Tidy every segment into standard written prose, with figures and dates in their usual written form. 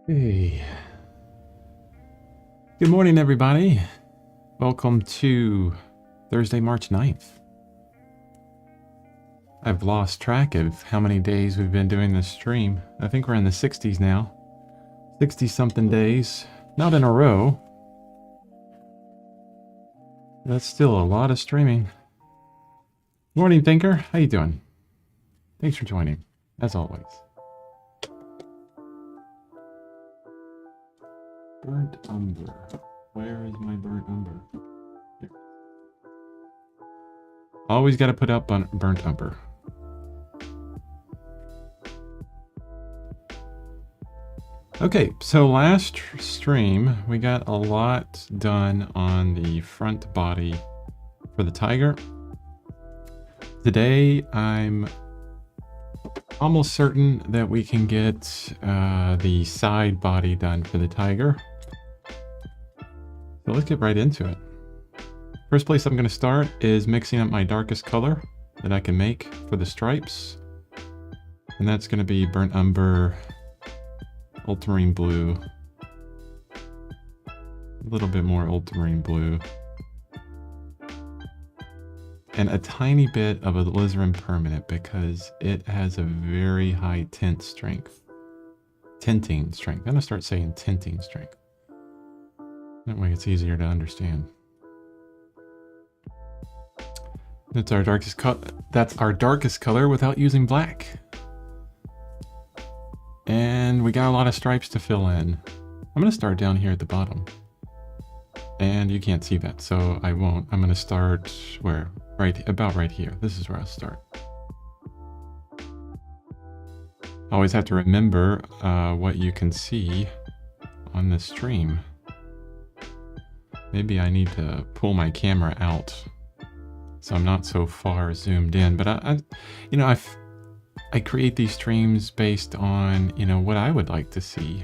Hey, good morning, everybody. Welcome to Thursday, March 9th. I've lost track of how many days we've been doing this stream. I think we're in the 60s now. 60-something days. Not in a row. That's still a lot of streaming. Morning, Thinker. How you doing? Thanks for joining, as always. Burnt umber. Where is my burnt umber? Here. Always got to put up on burnt umber. Okay, so last stream we got a lot done on the front body for the tiger. Today I'm almost certain that we can get the side body done for the tiger. So let's get right into it. First place I'm going to start is mixing up my darkest color that I can make for the stripes. And that's going to be burnt umber, ultramarine blue, a little bit more ultramarine blue, and a tiny bit of alizarin permanent because it has a very high tinting strength. I'm going to start saying tinting strength. That way it's easier to understand. That's our darkest color without using black. And we got a lot of stripes to fill in. I'm going to start down here at the bottom. And you can't see that, so I won't. I'm going to start where? About right here. This is where I'll start. Always have to remember what you can see on the stream. Maybe I need to pull my camera out so I'm not so far zoomed in. But I create these streams based on, what I would like to see.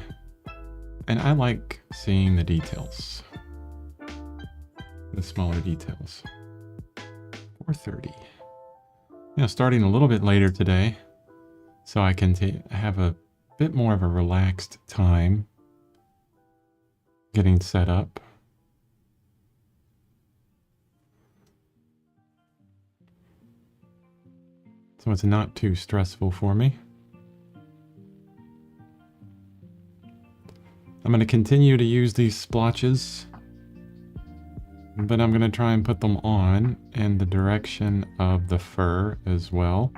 And I like seeing the details. The smaller details. 4:30. Starting a little bit later today, so I can have a bit more of a relaxed time getting set up. So it's not too stressful for me. I'm going to continue to use these splotches, but I'm going to try and put them on in the direction of the fur as well.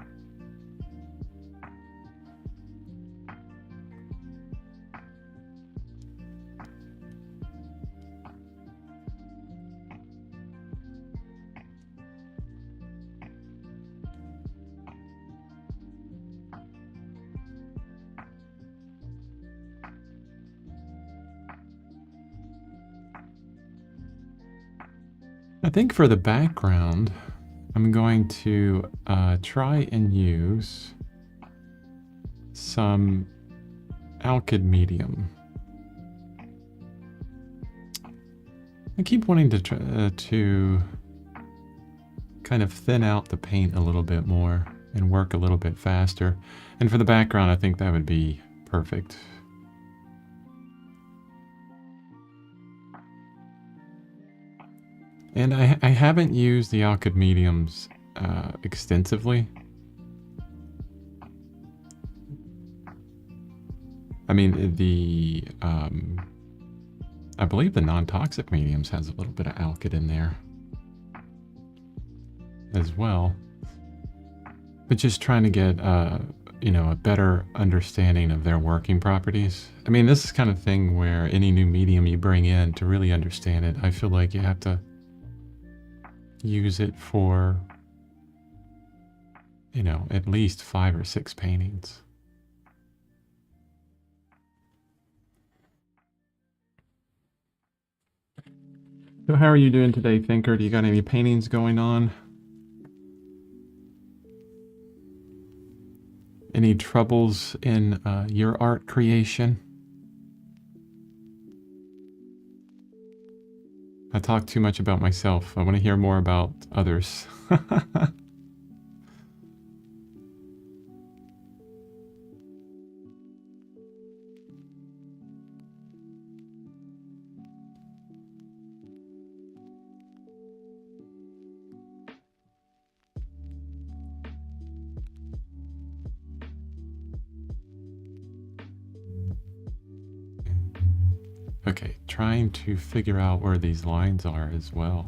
I think for the background, I'm going to try and use some alkyd medium. I keep wanting to kind of thin out the paint a little bit more and work a little bit faster. And for the background, I think that would be perfect. And I haven't used the alkyd mediums extensively. I mean, I believe the non-toxic mediums has a little bit of alkyd in there as well. But just trying to get, a better understanding of their working properties. I mean, this is kind of thing where any new medium you bring in to really understand it, I feel like you have to use it for, at least 5 or 6 paintings. So how are you doing today, Thinker? Do you got any paintings going on? Any troubles in your art creation? I talk too much about myself. I want to hear more about others. Okay, trying to figure out where these lines are as well.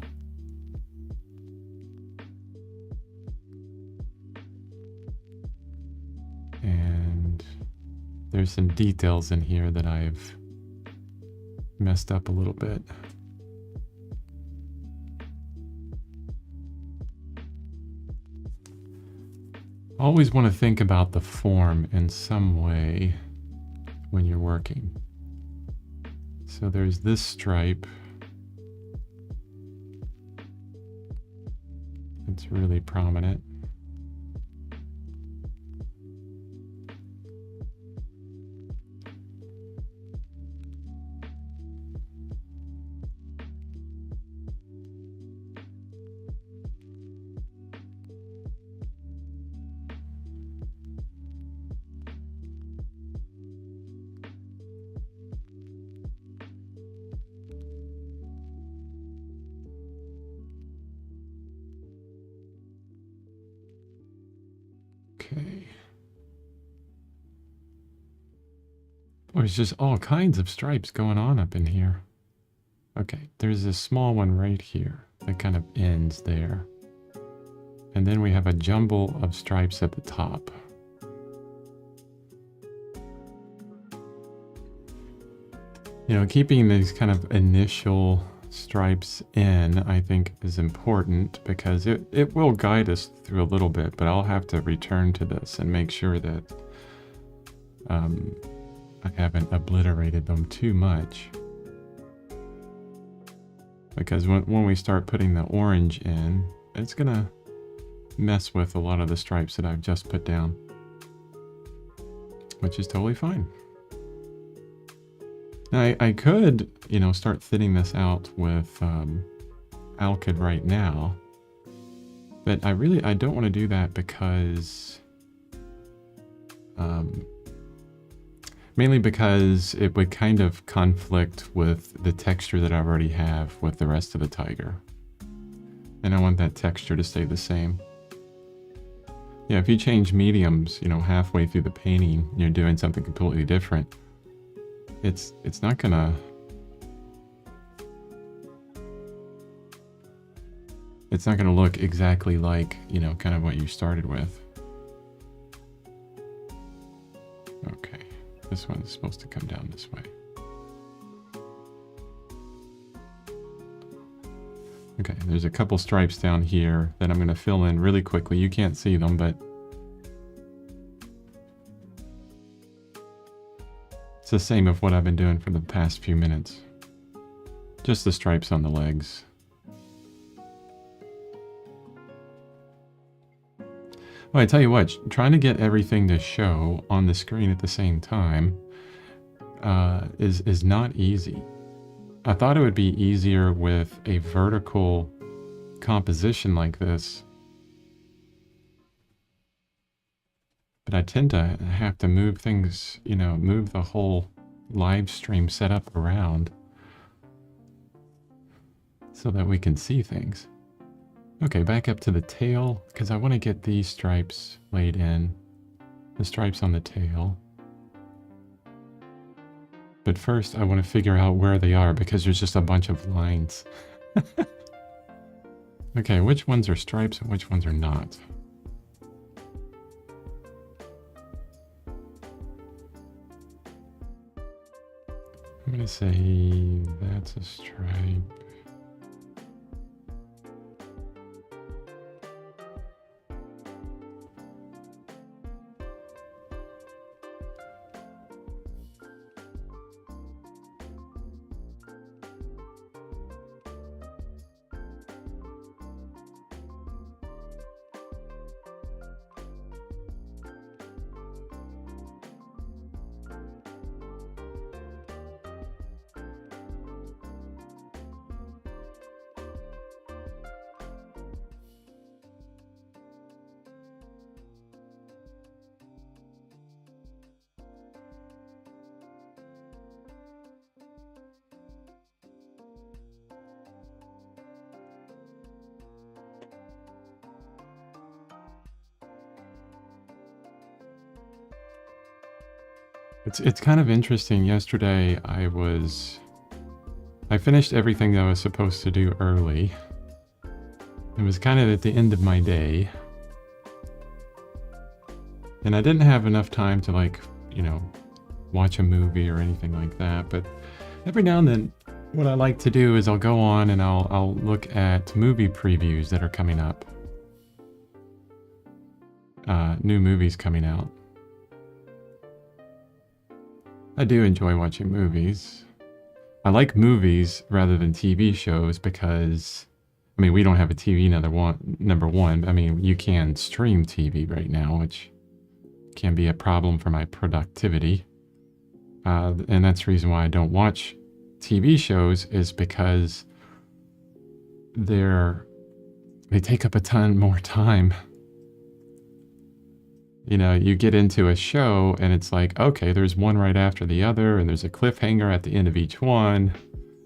And there's some details in here that I've messed up a little bit. Always want to think about the form in some way when you're working. So there's this stripe. It's really prominent. Okay. There's just all kinds of stripes going on up in here. Okay, there's a small one right here that kind of ends there. And then we have a jumble of stripes at the top. You know, keeping these kind of initial stripes in, I think, is important because it will guide us through a little bit, but I'll have to return to this and make sure that I haven't obliterated them too much. Because when we start putting the orange in, it's gonna mess with a lot of the stripes that I've just put down, which is totally fine. Now, I could, you know, start thinning this out with alkyd right now, but I don't want to do that because, mainly because it would kind of conflict with the texture that I already have with the rest of the tiger. And I want that texture to stay the same. Yeah, if you change mediums, you know, halfway through the painting, you're doing something completely different. It's not gonna look exactly like, you know, kind of what you started with. Okay, this one's supposed to come down this way. Okay, there's a couple stripes down here that I'm gonna fill in really quickly. You can't see them, but it's the same of what I've been doing for the past few minutes. Just the stripes on the legs. Well, I tell you what, trying to get everything to show on the screen at the same time is not easy. I thought it would be easier with a vertical composition like this, but I tend to have to move things, you know, move the whole live stream setup around so that we can see things. Okay, back up to the tail, because I want to get these stripes laid in, the stripes on the tail. But first, I want to figure out where they are, because there's just a bunch of lines. Okay, which ones are stripes and which ones are not? I'm going to say that's a stripe. It's kind of interesting. Yesterday I was I finished everything that I was supposed to do early. It was kind of at the end of my day. And I didn't have enough time to, like, you know, watch a movie or anything like that. But every now and then, what I like to do is I'll go on and I'll look at movie previews that are coming up. New movies coming out. I do enjoy watching movies. I like movies rather than TV shows because, I mean, we don't have a TV, number one. I mean, you can stream TV right now, which can be a problem for my productivity. And that's the reason why I don't watch TV shows, is because they take up a ton more time. You know, you get into a show and it's like, okay, there's one right after the other, and there's a cliffhanger at the end of each one.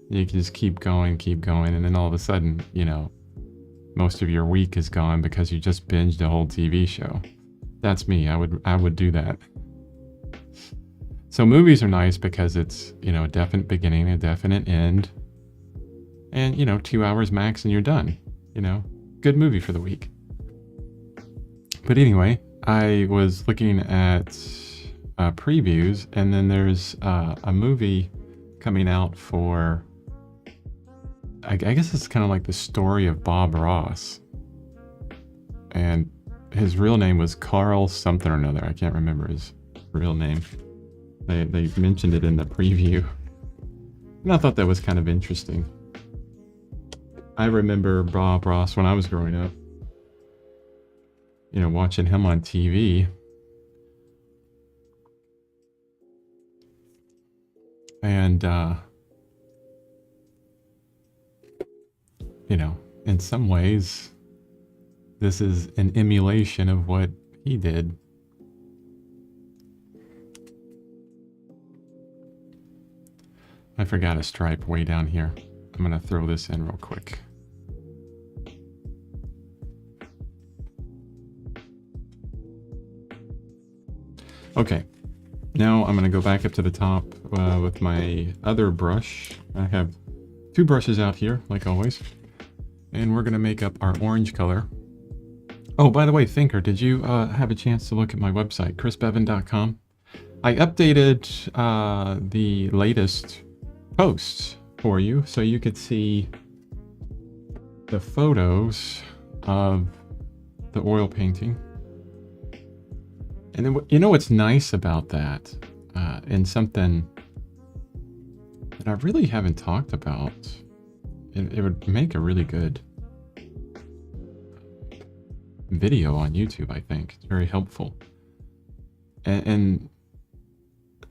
You can just keep going, and then all of a sudden, you know, most of your week is gone because you just binged a whole TV show. That's me. I would do that. So movies are nice because it's, you know, a definite beginning, a definite end, and, you know, 2 hours max and you're done. You know, good movie for the week. But anyway, I was looking at previews, and then there's a movie coming out for, I guess it's kind of like the story of Bob Ross. And his real name was Carl something or another. I can't remember his real name. They mentioned it in the preview. And I thought that was kind of interesting. I remember Bob Ross when I was growing up. You know, watching him on TV. And, you know, in some ways, this is an emulation of what he did. I forgot a stripe way down here. I'm going to throw this in real quick. Okay, now I'm going to go back up to the top with my other brush. I have two brushes out here, like always. And we're going to make up our orange color. Oh, by the way, Thinker, did you have a chance to look at my website, chrisbeaven.com? I updated the latest posts for you so you could see the photos of the oil painting. And then, you know what's nice about that, and something that I really haven't talked about, it would make a really good video on YouTube, I think. It's very helpful. And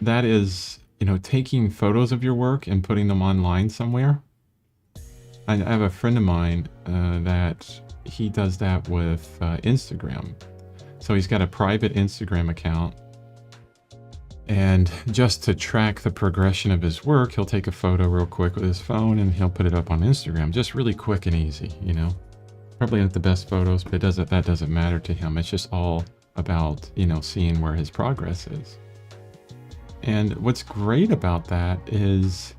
that is, you know, taking photos of your work and putting them online somewhere. I have a friend of mine that he does that with Instagram. So he's got a private Instagram account, and just to track the progression of his work, he'll take a photo real quick with his phone and he'll put it up on Instagram. Just really quick and easy, you know. Probably not the best photos, but that doesn't matter to him. It's just all about, you know, seeing where his progress is. And what's great about that is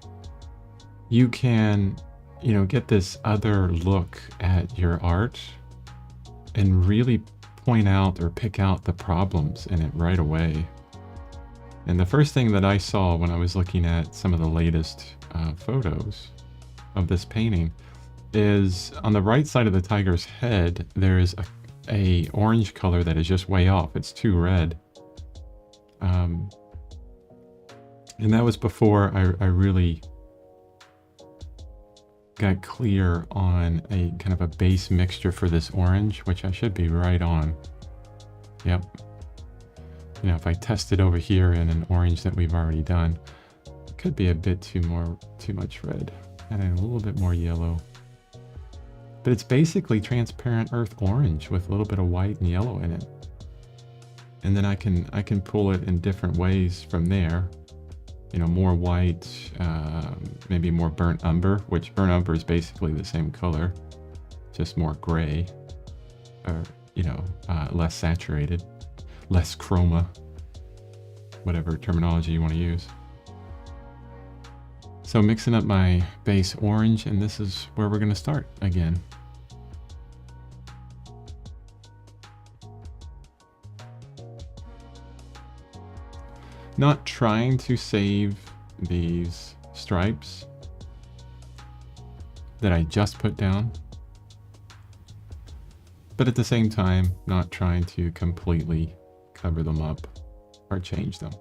you can, you know, get this other look at your art and really point out or pick out the problems in it right away. And the first thing that I saw when I was looking at some of the latest photos of this painting is on the right side of the tiger's head, there's a orange color that is just way off. It's too red. And that was before I really got clear on a kind of a base mixture for this orange, which I should be right on. Yep. You know, if I test it over here in an orange that we've already done, it could be a bit too much red. And a little bit more yellow. But it's basically transparent earth orange with a little bit of white and yellow in it. And then I can pull it in different ways from there. You know, more white, maybe more burnt umber, which burnt umber is basically the same color, just more gray, or, you know, less saturated, less chroma, whatever terminology you want to use. So mixing up my base orange, and this is where we're going to start again. Not trying to save these stripes that I just put down, but at the same time, not trying to completely cover them up or change them.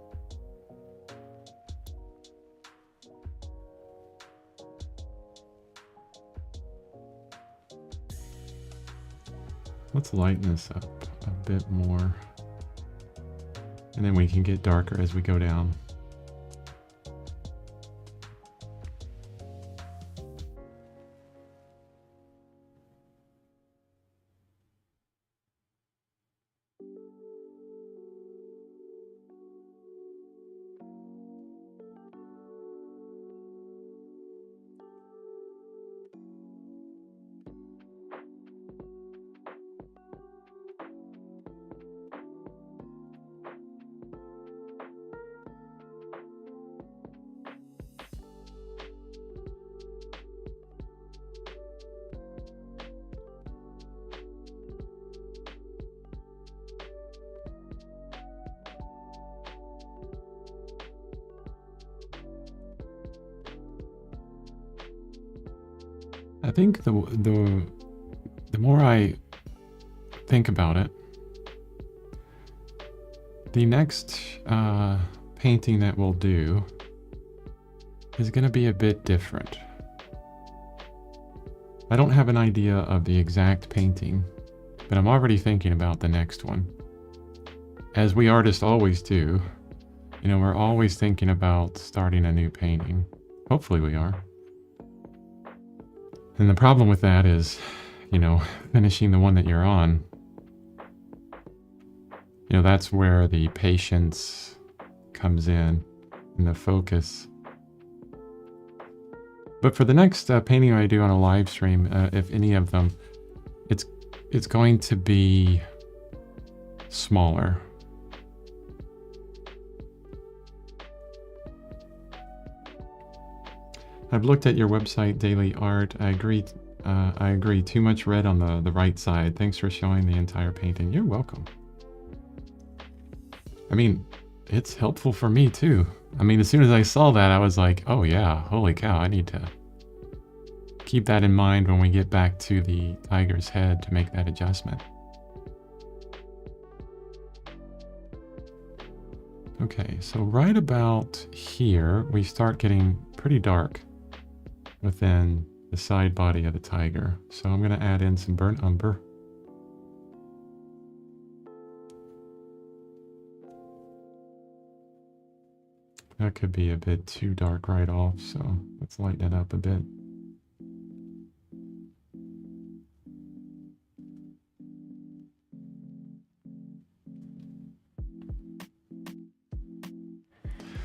Let's lighten this up a bit more, and then we can get darker as we go down. I think the more I think about it, the next painting that we'll do is going to be a bit different. I don't have an idea of the exact painting, but I'm already thinking about the next one. As we artists always do, you know, we're always thinking about starting a new painting. Hopefully we are. And the problem with that is, you know, finishing the one that you're on. You know, that's where the patience comes in and the focus. But for the next painting I do on a live stream, if any of them, it's going to be smaller. I've looked at your website, Daily Art. I agree. Too much red on the right side. Thanks for showing the entire painting. You're welcome. I mean, it's helpful for me too. I mean, as soon as I saw that, I was like, oh yeah, holy cow, I need to keep that in mind when we get back to the tiger's head to make that adjustment. Okay, so right about here, we start getting pretty dark within the side body of the tiger. So I'm going to add in some burnt umber. That could be a bit too dark right off, so let's lighten it up a bit.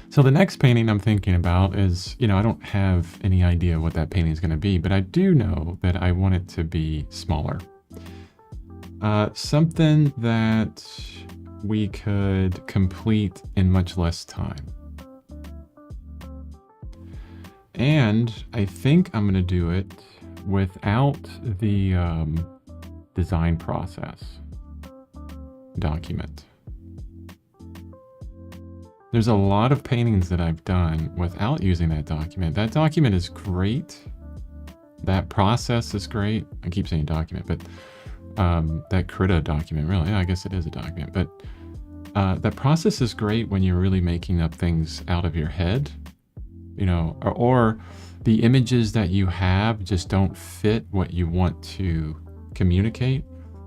So the next painting I'm thinking about is, you know, I don't have any idea what that painting is going to be, but I do know that I want it to be smaller. Something that we could complete in much less time. And I think I'm going to do it without the design process document. There's a lot of paintings that I've done without using that document. That document is great. That process is great. I keep saying document, but that Krita document, really, I guess it is a document. But that process is great when you're really making up things out of your head, you know, or the images that you have just don't fit what you want to communicate.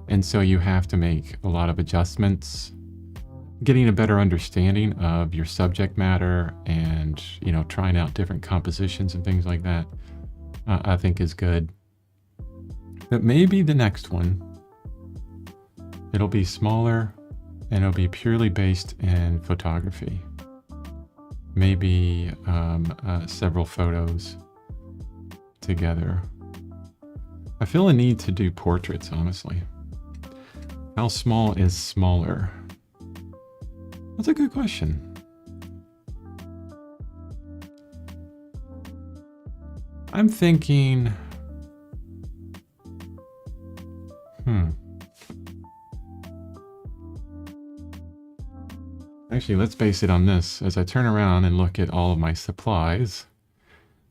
And so you have to make a lot of adjustments. Getting a better understanding of your subject matter and, you know, trying out different compositions and things like that, I think is good. But maybe the next one, it'll be smaller and it'll be purely based in photography. Maybe several photos together. I feel a need to do portraits, honestly. How small is smaller? That's a good question. I'm thinking, actually, let's base it on this. As I turn around and look at all of my supplies,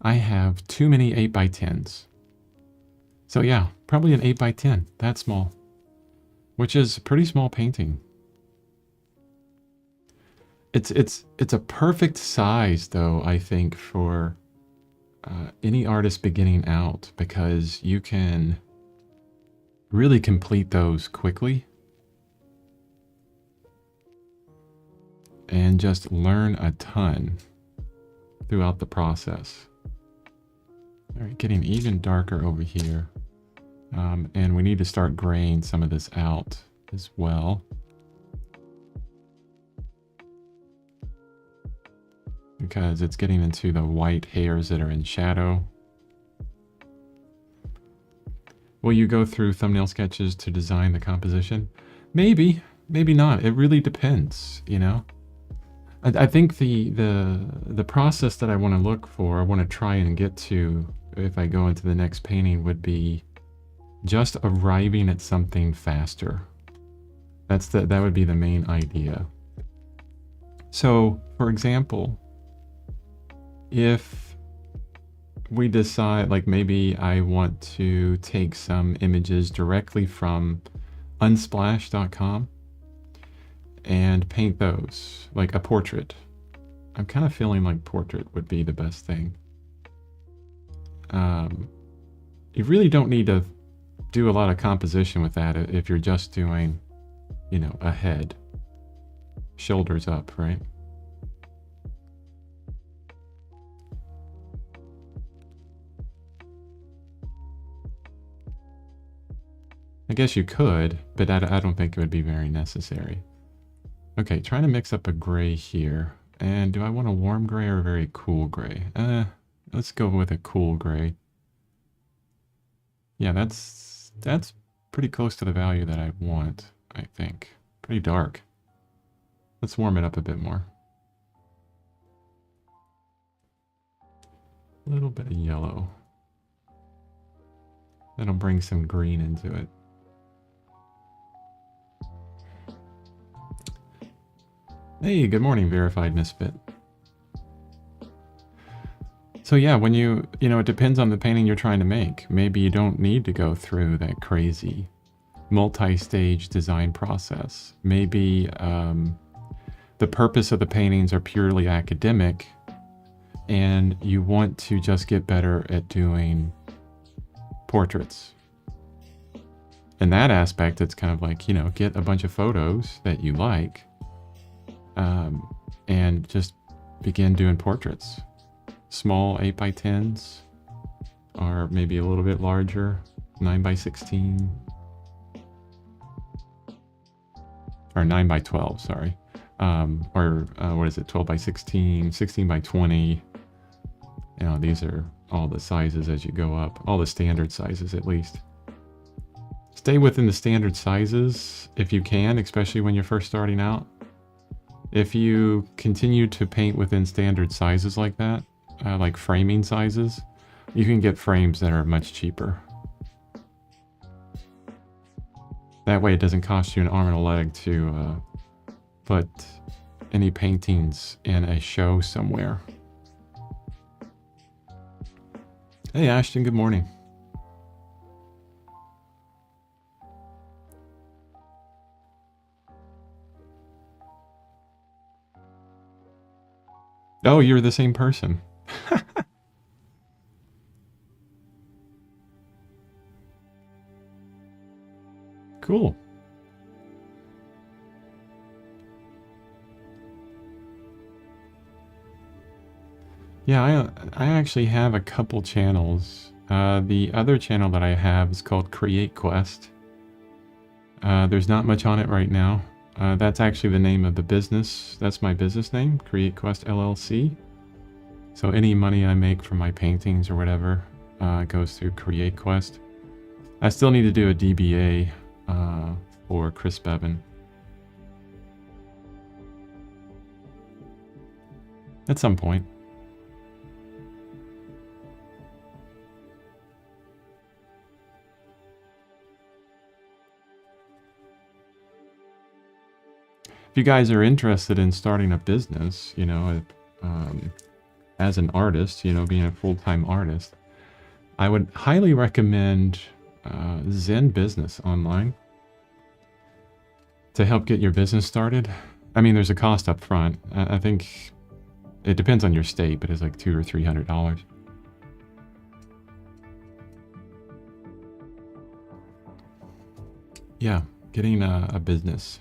I have too many 8x10s. So yeah, probably an 8x10, that small, which is a pretty small painting. It's a perfect size, though, I think, for any artist beginning out, because you can really complete those quickly and just learn a ton throughout the process. All right, getting even darker over here. And we need to start graying some of this out as well. Because it's getting into the white hairs that are in shadow. Will you go through thumbnail sketches to design the composition? Maybe, maybe not. It really depends, you know? I think the process that I want to look for, I want to try and get to if I go into the next painting, would be just arriving at something faster. That would be the main idea. So, for example, if we decide, like, maybe I want to take some images directly from unsplash.com and paint those, like a portrait. I'm kind of feeling like portrait would be the best thing. You really don't need to do a lot of composition with that if you're just doing, you know, a head, shoulders up, right? I guess you could, but I don't think it would be very necessary. Okay, trying to mix up a gray here. And do I want a warm gray or a very cool gray? Let's go with a cool gray. Yeah, that's pretty close to the value that I want, I think. Pretty dark. Let's warm it up a bit more. A little bit of yellow. That'll bring some green into it. Hey, good morning, Verified Misfit. So yeah, when you know, it depends on the painting you're trying to make. Maybe you don't need to go through that crazy multi-stage design process. Maybe the purpose of the paintings are purely academic and you want to just get better at doing portraits. In that aspect, it's kind of like, you know, get a bunch of photos that you like, and just begin doing portraits. Small 8x10s, or maybe a little bit larger, 9x16, or 9x12, sorry. Or what is it, 12x16, 16x20. You know, these are all the sizes as you go up, all the standard sizes at least. Stay within the standard sizes if you can, especially when you're first starting out. If you continue to paint within standard sizes like that, like framing sizes, you can get frames that are much cheaper. That way it doesn't cost you an arm and a leg to put any paintings in a show somewhere. Hey Ashton, good morning. Oh, you're the same person. Cool. Yeah, I actually have a couple channels. The other channel that I have is called Create Quest. There's not much on it right now. That's actually the name of the business. That's my business name, Create Quest LLC. So any money I make from my paintings or whatever goes through Create Quest. I still need to do a DBA for Chris Beaven. At some point. If you guys are interested in starting a business, you know, as an artist, you know, being a full-time artist, I would highly recommend Zen Business Online to help get your business started. I mean, there's a cost up front. I think it depends on your state, but it's like $200 or $300. Yeah, getting a business.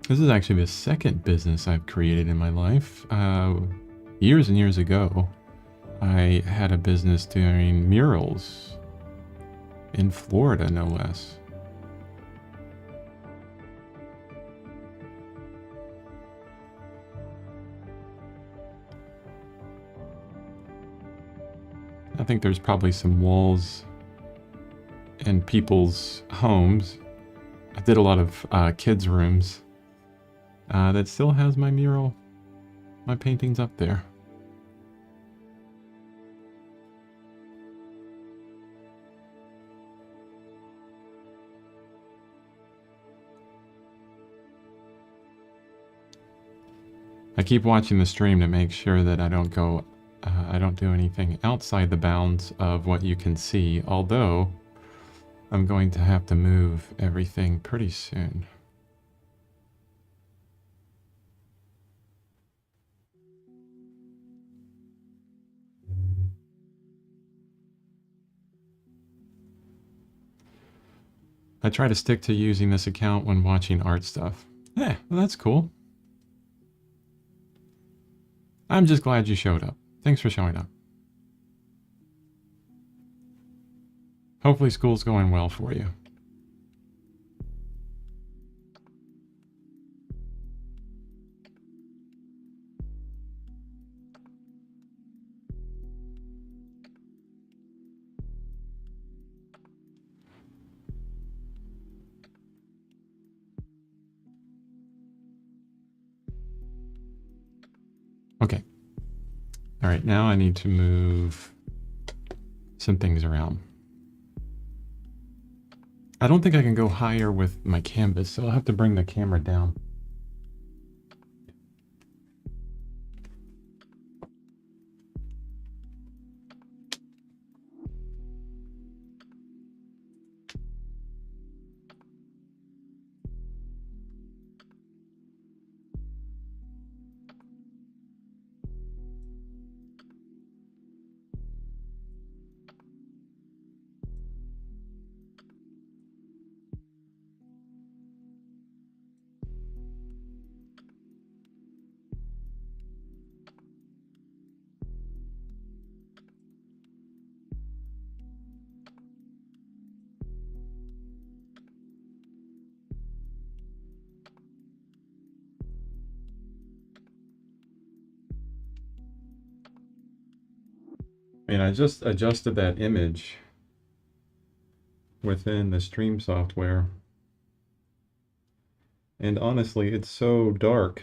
This is actually the second business I've created in my life. Years and years ago, I had a business doing murals in Florida, no less. I think there's probably some walls in people's homes. I did a lot of kids' rooms that still has my mural, my paintings up there. I keep watching the stream to make sure that I don't go, I don't do anything outside the bounds of what you can see, although I'm going to have to move everything pretty soon. I try to stick to using this account when watching art stuff. Yeah, well, that's cool. I'm just glad you showed up. Thanks for showing up. Hopefully school's going well for you. Okay. All right, now I need to move some things around. I don't think I can go higher with my canvas, so I'll have to bring the camera down. And I just adjusted that image within the stream software. And honestly, it's so dark.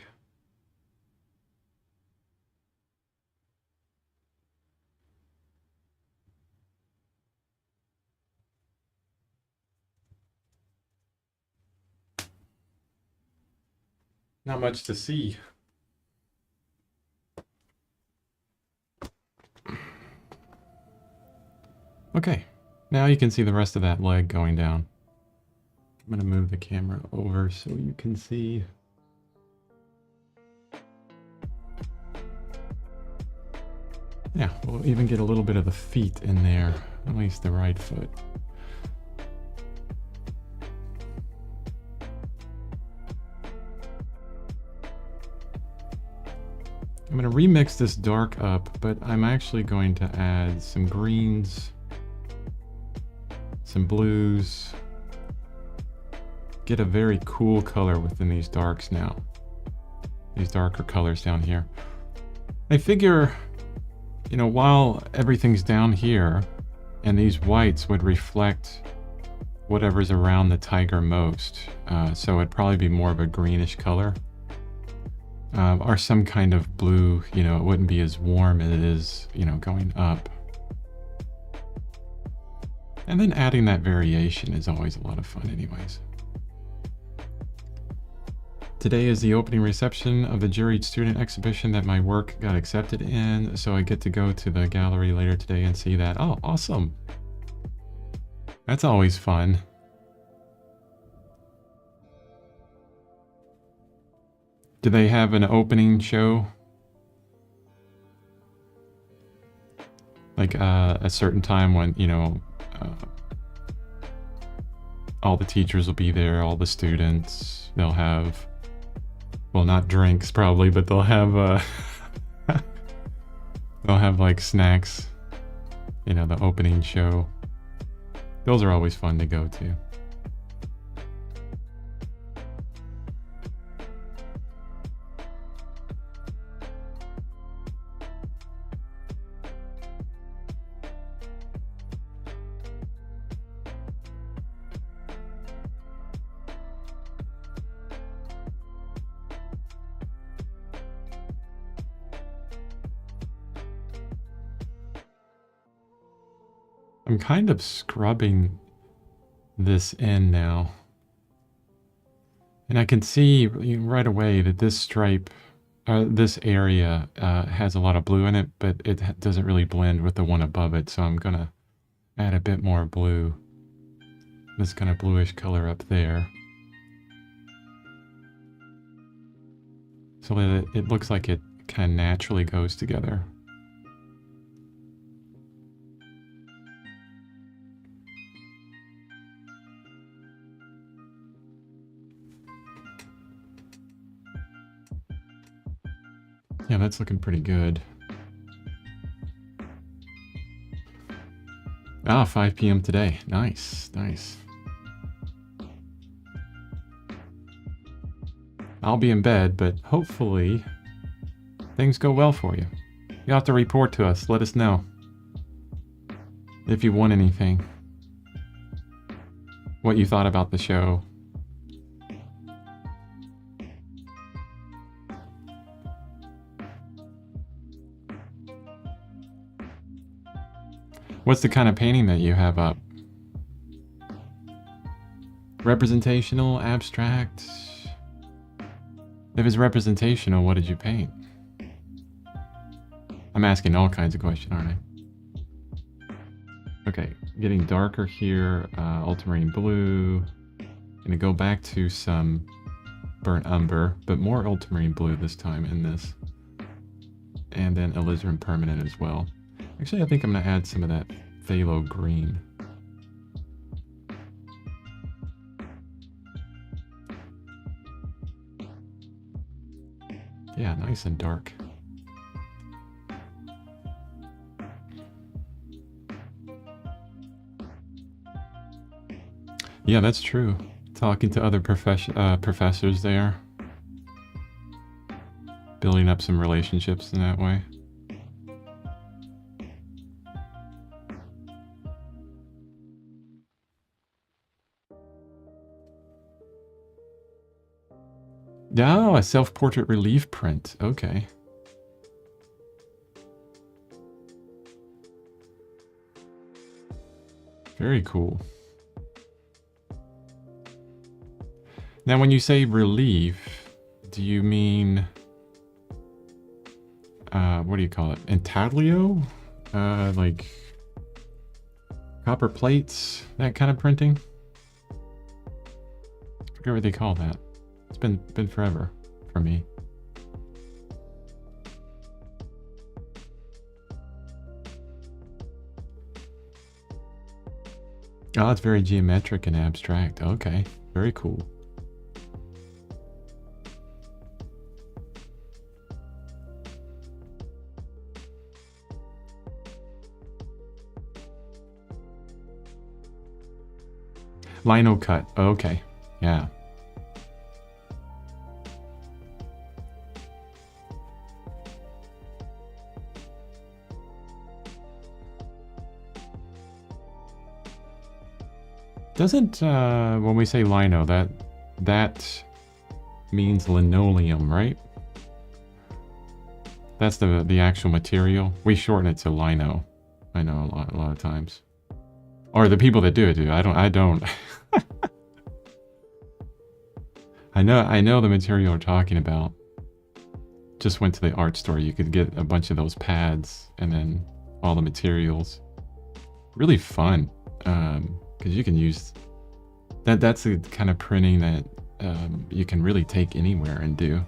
Not much to see. Okay, now you can see the rest of that leg going down. I'm going to move the camera over so you can see. Yeah, we'll even get a little bit of the feet in there, at least the right foot. I'm going to remix this dark up, but I'm actually going to add some greens, some blues, get a very cool color within these darks now. These darker colors down here. I figure, you know, while everything's down here and these whites would reflect whatever's around the tiger most, so it'd probably be more of a greenish color. Or some kind of blue, you know, it wouldn't be as warm as it is, you know, going up. And then adding that variation is always a lot of fun anyways. Today is the opening reception of the juried student exhibition that my work got accepted in, so I get to go to the gallery later today and see that. Oh, awesome. That's always fun. Do they have an opening show? Like a certain time when, you know, all the teachers will be there, all the students, they'll have, well, not drinks probably, but they'll have they'll have like snacks, you know, the opening show. Those are always fun to go to. I'm kind of scrubbing this in now. And I can see right away that this stripe, this area has a lot of blue in it, but it doesn't really blend with the one above it. So I'm gonna add a bit more blue. This kind of bluish color up there. So that it looks like it kind of naturally goes together. Yeah, that's looking pretty good. Ah, 5 p.m. today. Nice, nice. I'll be in bed, but hopefully things go well for you. You'll have to report to us. Let us know if you won anything, what you thought about the show. What's the kind of painting that you have up? Representational, abstract? If it's representational, what did you paint? I'm asking all kinds of questions, aren't I? Okay, getting darker here, ultramarine blue. Gonna go back to some burnt umber, but more ultramarine blue this time in this. And then alizarin permanent as well. Actually, I think I'm gonna add some of that phthalo green. Yeah, nice and dark. Yeah, that's true. Talking to other professors there. Building up some relationships in that way. Oh, a self-portrait relief print. Okay. Very cool. Now, when you say relief, do you mean, what do you call it? Intaglio? Like copper plates? That kind of printing? I forget what they call that. It's been forever for me. Oh, it's very geometric and abstract. Okay, very cool. Lino cut. Okay, yeah. Doesn't, when we say lino, that means linoleum, right? That's the actual material. We shorten it to lino. I know a lot of times. Or the people that do it do. I don't. I know the material you're talking about. Just went to the art store. You could get a bunch of those pads and then all the materials. Really fun. Because you can use that. That's the kind of printing that you can really take anywhere and do.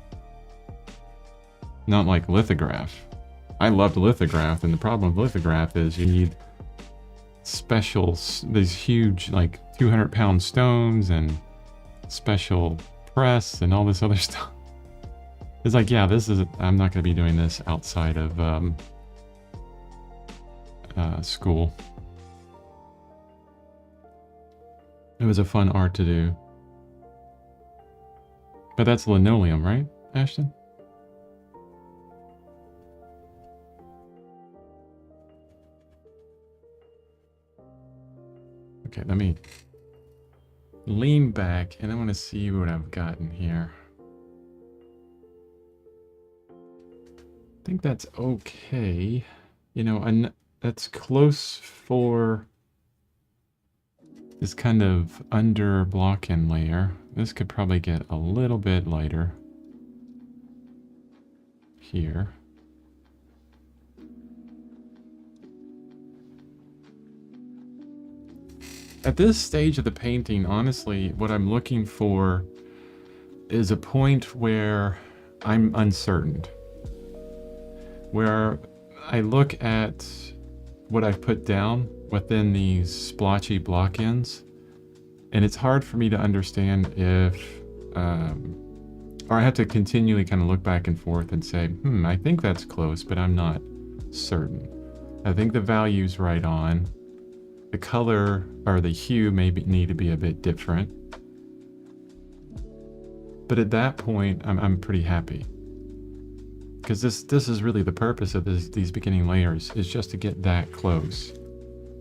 Not like lithograph. I loved lithograph, and the problem with lithograph is you need special, these huge, like 200-pound stones and special press and all this other stuff. It's like, yeah, I'm not going to be doing this outside of school. It was a fun art to do. But that's linoleum, right, Ashton? Okay, let me lean back and I want to see what I've gotten here. I think that's okay. You know, and that's close for this kind of under block-in layer. This could probably get a little bit lighter here. At this stage of the painting, honestly, what I'm looking for is a point where I'm uncertain. Where I look at what I've put down within these splotchy block-ins, and it's hard for me to understand if, or I have to continually kind of look back and forth and say, I think that's close, but I'm not certain. I think the value's right on. The color or the hue need to be a bit different. But at that point, I'm pretty happy. Because this is really the purpose of these beginning layers, is just to get that close.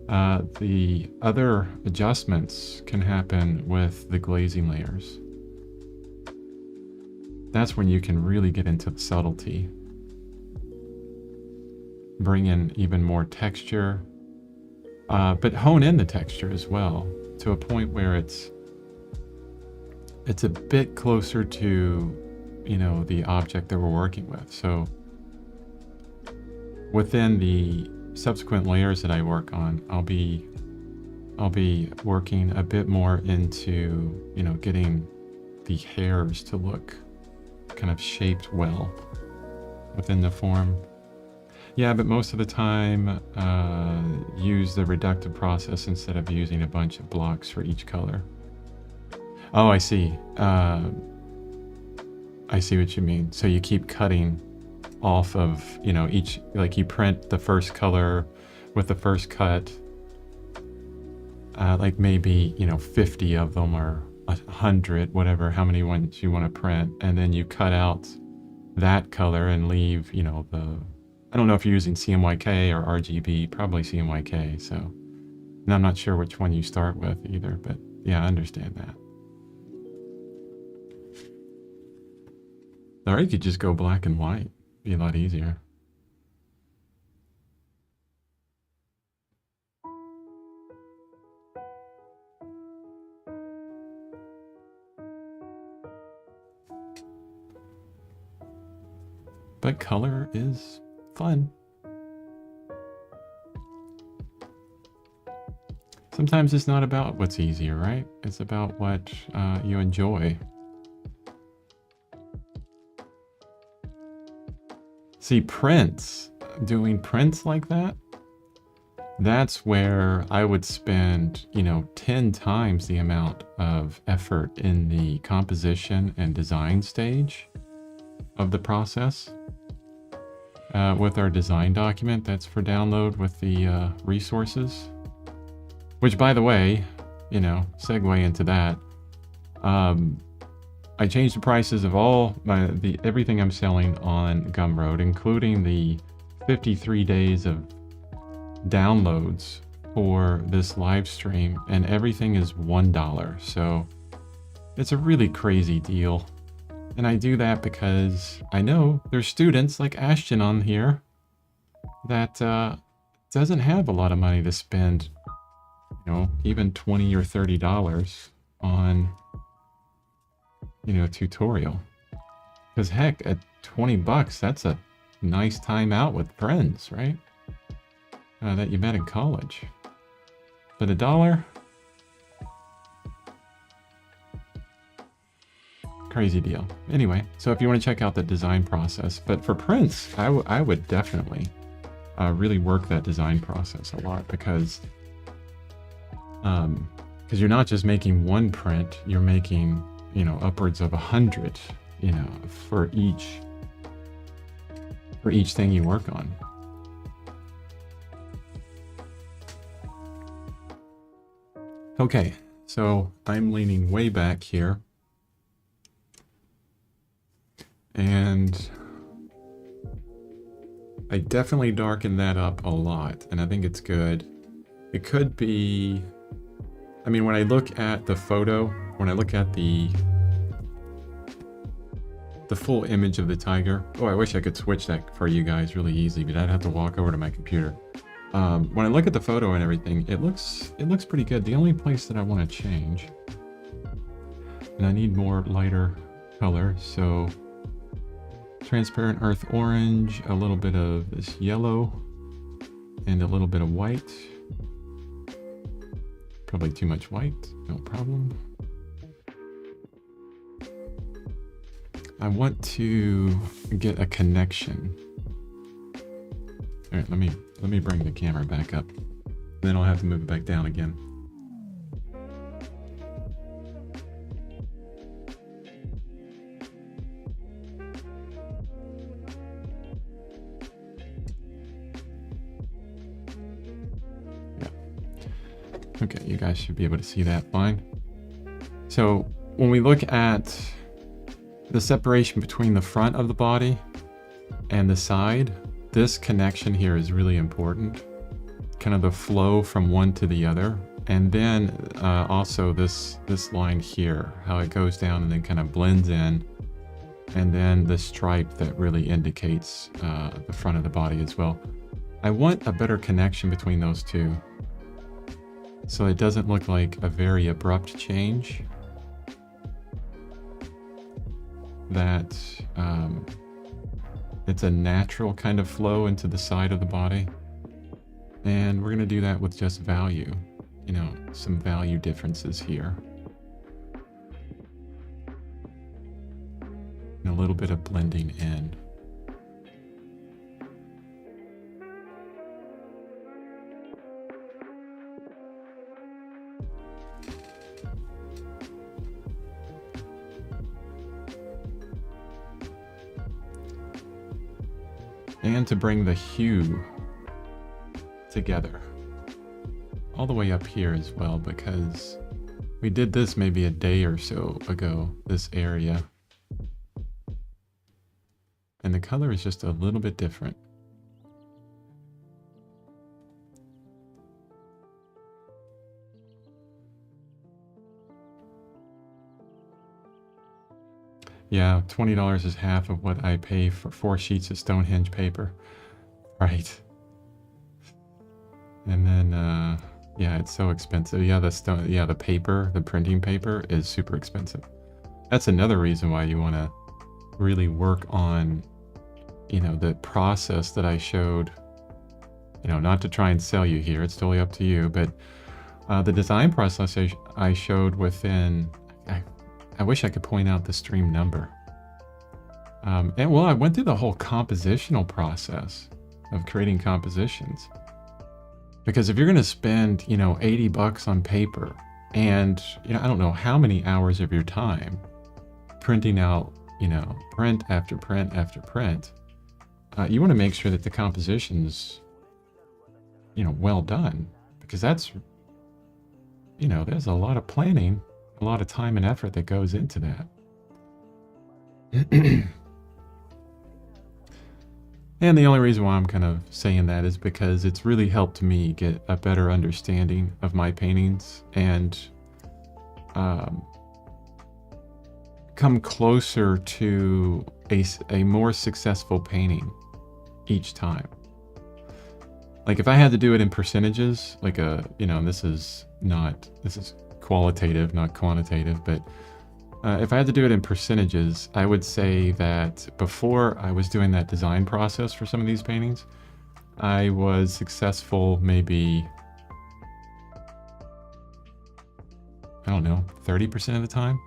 The other adjustments can happen with the glazing layers. That's when you can really get into the subtlety. Bring in even more texture, but hone in the texture as well to a point where it's a bit closer to, you know, the object that we're working with. So within the subsequent layers that I work on, I'll be working a bit more into, you know, getting the hairs to look kind of shaped well within the form. Yeah, but most of the time use the reductive process instead of using a bunch of blocks for each color. Oh, I see. I see what you mean. So you keep cutting off of, you know, each, like you print the first color with the first cut, like maybe, you know, 50 of them or 100, whatever, how many ones you want to print. And then you cut out that color and leave, you know, I don't know if you're using CMYK or RGB, probably CMYK. So, and I'm not sure which one you start with either, but yeah, I understand that. Or you could just go black and white. Be a lot easier. But color is fun. Sometimes it's not about what's easier, right? It's about what you enjoy. See, prints, doing prints like that, that's where I would spend, you know, 10 times the amount of effort in the composition and design stage of the process. With our design document that's for download with the resources. Which, by the way, you know, segue into that. I changed the prices of all everything I'm selling on Gumroad, including the 53 days of downloads for this live stream, and everything is $1. So it's a really crazy deal. And I do that because I know there's students like Ashton on here that doesn't have a lot of money to spend, you know, even $20 or $30 on you know, tutorial. Because heck, at 20 bucks, that's a nice time out with friends, right? That you met in college. But $1? Crazy deal. Anyway, so if you want to check out the design process, but for prints, I would definitely really work that design process a lot because you're not just making one print, you're making, you know, upwards of 100, you know, for each thing you work on. Okay, so I'm leaning way back here. And I definitely darken that up a lot, and I think it's good. It could be, I mean, when I look at the photo, when I look at the full image of the tiger, oh, I wish I could switch that for you guys really easy, but I'd have to walk over to my computer. When I look at the photo and everything, it looks pretty good. The only place that I want to change, and I need more lighter color, so transparent earth orange, a little bit of this yellow, and a little bit of white. Probably too much white, no problem. I want to get a connection. All right, let me bring the camera back up. Then I'll have to move it back down again. Okay, you guys should be able to see that fine. So when we look at the separation between the front of the body and the side, this connection here is really important. Kind of the flow from one to the other. And then also this line here, how it goes down and then kind of blends in. And then the stripe that really indicates the front of the body as well. I want a better connection between those two, so it doesn't look like a very abrupt change. That it's a natural kind of flow into the side of the body. And we're going to do that with just value, you know, some value differences here. And a little bit of blending in. And to bring the hue together all the way up here as well, because we did this maybe a day or so ago, this area, and the color is just a little bit different. Yeah, $20 is half of what I pay for 4 sheets of Stonehenge paper. Right. And then, yeah, it's so expensive. Yeah, the paper, the printing paper is super expensive. That's another reason why you want to really work on, you know, the process that I showed. You know, not to try and sell you here, it's totally up to you, but the design process I showed within, I wish I could point out the stream number. And well, I went through the whole compositional process of creating compositions. Because if you're going to spend, you know, 80 bucks on paper and, you know, I don't know how many hours of your time printing out, you know, print after print after print, you want to make sure that the composition's, you know, well done. Because that's, you know, there's a lot of planning, a lot of time and effort that goes into that. And the only reason why I'm kind of saying that is because it's really helped me get a better understanding of my paintings and come closer to a more successful painting each time. Like if I had to do it in percentages, like you know, this is qualitative, not quantitative, but If I had to do it in percentages, I would say that before I was doing that design process for some of these paintings, I was successful maybe, I don't know, 30% of the time?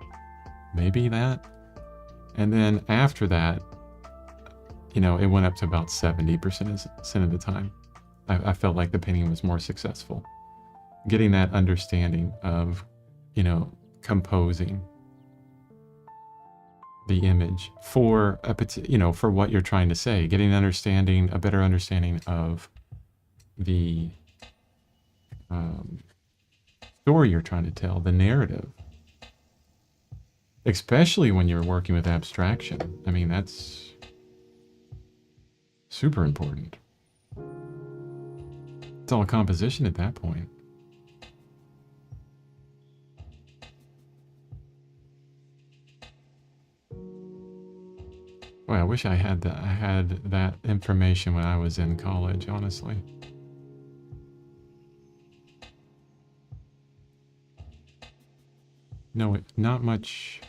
Maybe that. And then after that, you know, it went up to about 70% of the time. I felt like the painting was more successful. Getting that understanding of, you know, composing the image for you know, for what you're trying to say, getting an understanding, a better understanding of the story you're trying to tell, the narrative, especially when you're working with abstraction. I mean, that's super important. It's all composition at that point. Boy, I wish I had that information when I was in college, honestly. No, not much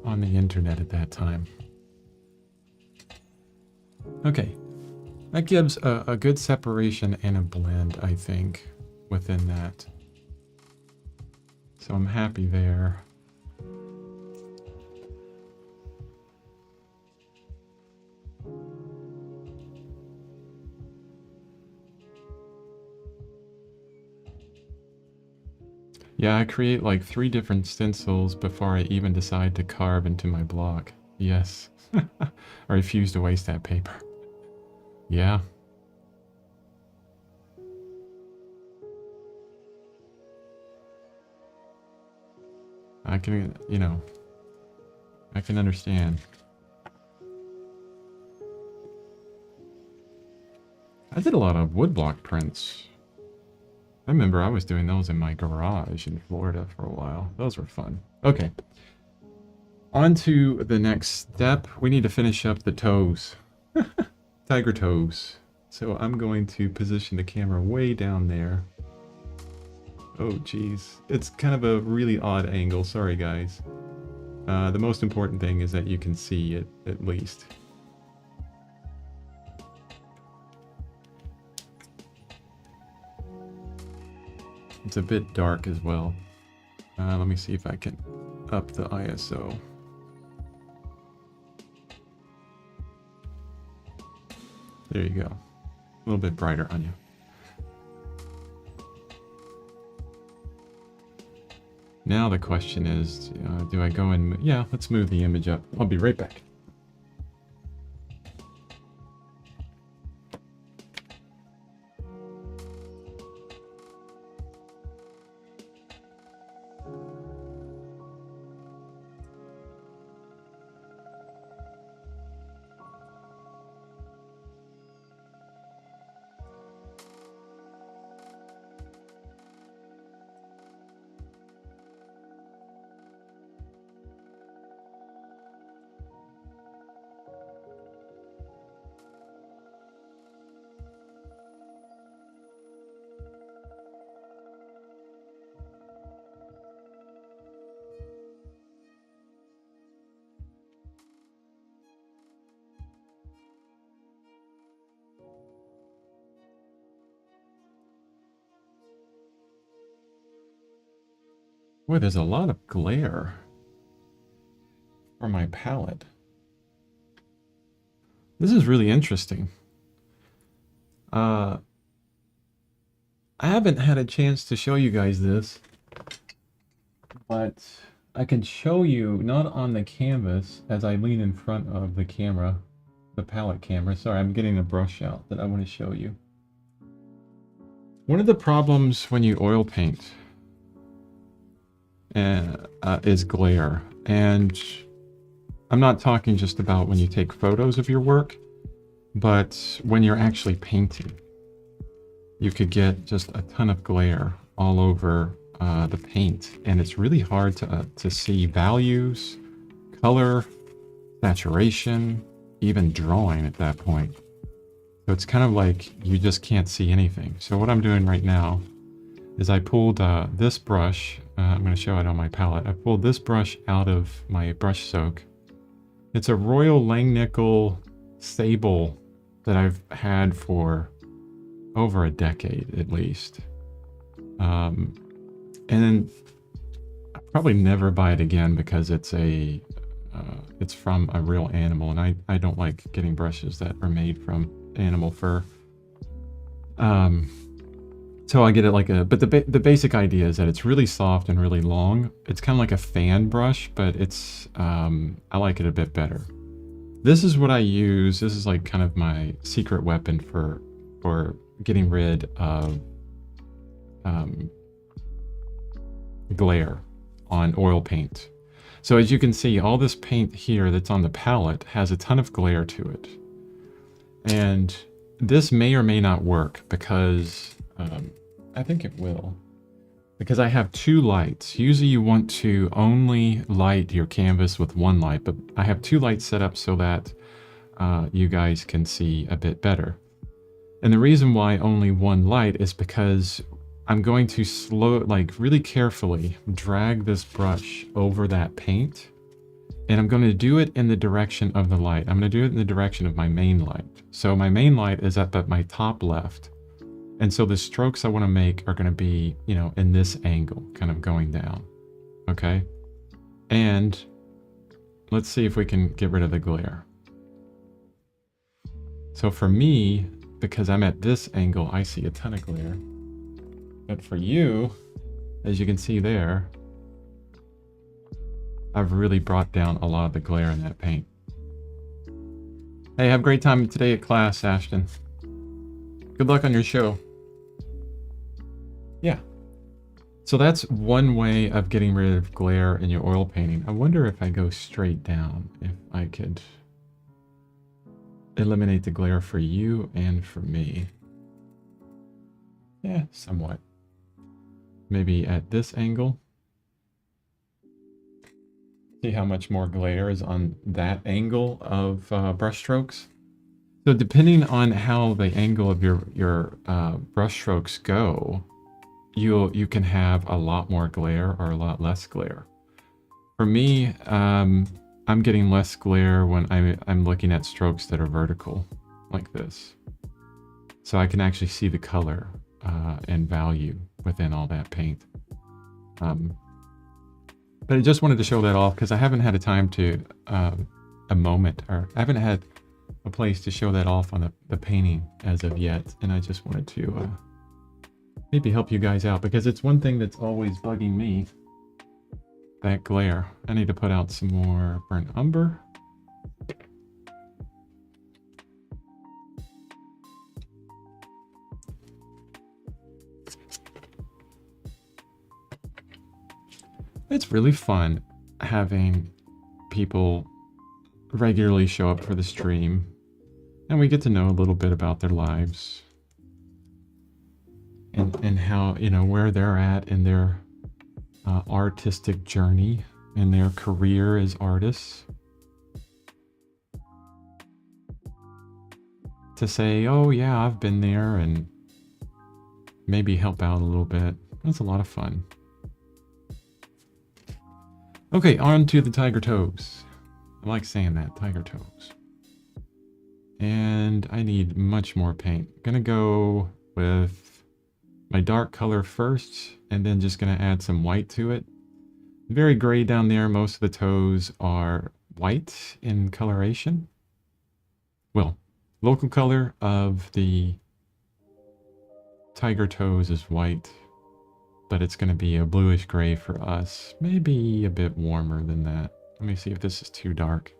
on the internet at that time. Okay, that gives a good separation and a blend, I think, within that. So I'm happy there. Yeah, I create like 3 different stencils before I even decide to carve into my block. Yes. I refuse to waste that paper. Yeah. I can, you know, I can understand. I did a lot of woodblock prints. I remember I was doing those in my garage in Florida for a while. Those were fun. Okay. On to the next step. We need to finish up the toes. Tiger toes. So I'm going to position the camera way down there. Oh, geez. It's kind of a really odd angle. Sorry, guys. The most important thing is that you can see it, at least. It's a bit dark as well. Let me see if I can up the ISO. There you go. A little bit brighter on you. Now the question is, do I go and... Yeah, let's move the image up. I'll be right back. Boy, there's a lot of glare for my palette. This is really interesting. I haven't had a chance to show you guys this, but I can show you not on the canvas as I lean in front of the camera, the palette camera. Sorry, I'm getting a brush out that I want to show you. One of the problems when you oil paint is glare. And I'm not talking just about when you take photos of your work, but when you're actually painting. You could get just a ton of glare all over the paint, and it's really hard to see values, color, saturation, even drawing at that point. So it's kind of like you just can't see anything. So what I'm doing right now is I pulled this brush I'm going to show it on my palette. I pulled this brush out of my brush soak. It's a Royal Langnickel Sable that I've had for over a decade at least. And then I'll probably never buy it again because it's from a real animal, and I don't like getting brushes that are made from animal fur. So I get it like but the basic idea is that it's really soft and really long. It's kind of like a fan brush, but it's, I like it a bit better. This is what I use. This is like kind of my secret weapon for getting rid of glare on oil paint. So as you can see, all this paint here that's on the palette has a ton of glare to it. And this may or may not work because, I think it will, because I have two lights. Usually you want to only light your canvas with one light, but I have two lights set up so that you guys can see a bit better. And the reason why only one light is because I'm going to really carefully drag this brush over that paint. And I'm going to do it in the direction of the light. I'm going to do it in the direction of my main light. So my main light is up at my top left. And so the strokes I want to make are going to be, you know, in this angle, kind of going down. Okay. And let's see if we can get rid of the glare. So for me, because I'm at this angle, I see a ton of glare. But for you, as you can see there, I've really brought down a lot of the glare in that paint. Hey, have a great time today at class, Ashton. Good luck on your show. Yeah. So that's one way of getting rid of glare in your oil painting. I wonder if I go straight down, if I could eliminate the glare for you and for me. Yeah, somewhat. Maybe at this angle. See how much more glare is on that angle of brush strokes. So depending on how the angle of your brush strokes go, you can have a lot more glare or a lot less glare. For me, I'm getting less glare when I'm looking at strokes that are vertical, like this. So I can actually see the color and value within all that paint. But I just wanted to show that off because I haven't had a time to, a moment, or I haven't had a place to show that off on the painting as of yet. And I just wanted to maybe help you guys out because it's one thing that's always bugging me, that glare. I need to put out some more burnt umber. It's really fun having people regularly show up for the stream, and we get to know a little bit about their lives and how, you know, where they're at in their artistic journey and their career as artists. To say, oh yeah, I've been there, and maybe help out a little bit. That's a lot of fun. Okay, on to the tiger toes. I like saying that, tiger toes. And I need much more paint. Gonna go with my dark color first, and then just gonna add some white to it. Very gray down there. Most of the toes are white in coloration. Well, local color of the tiger toes is white, but it's going to be a bluish gray for us. Maybe a bit warmer than that. Let me see if this is too dark.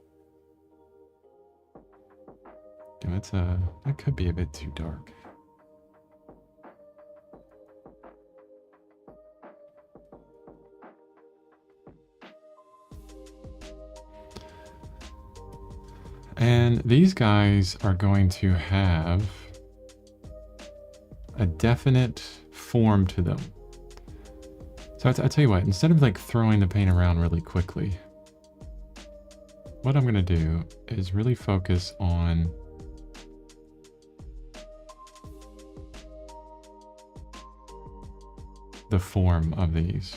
Yeah, that could be a bit too dark. And these guys are going to have a definite form to them. So I tell you what, instead of like throwing the paint around really quickly, what I'm going to do is really focus on the form of these.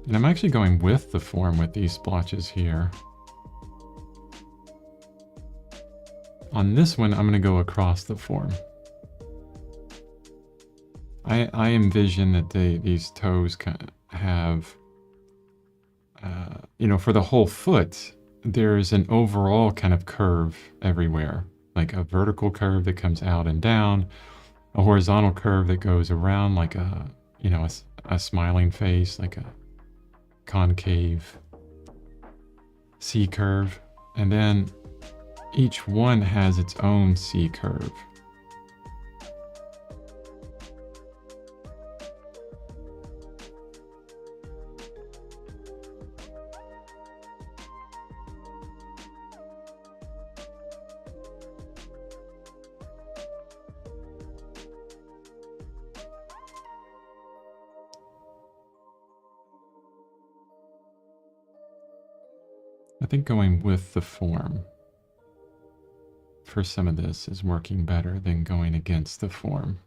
And I'm actually going with the form with these splotches here. On this one, I'm going to go across the form. I envision that these toes kind of have, you know, for the whole foot, there's an overall kind of curve everywhere, like a vertical curve that comes out and down, a horizontal curve that goes around like a, you know, a smiling face, like a concave C curve. And then each one has its own C curve. I think going with the form for some of this is working better than going against the form.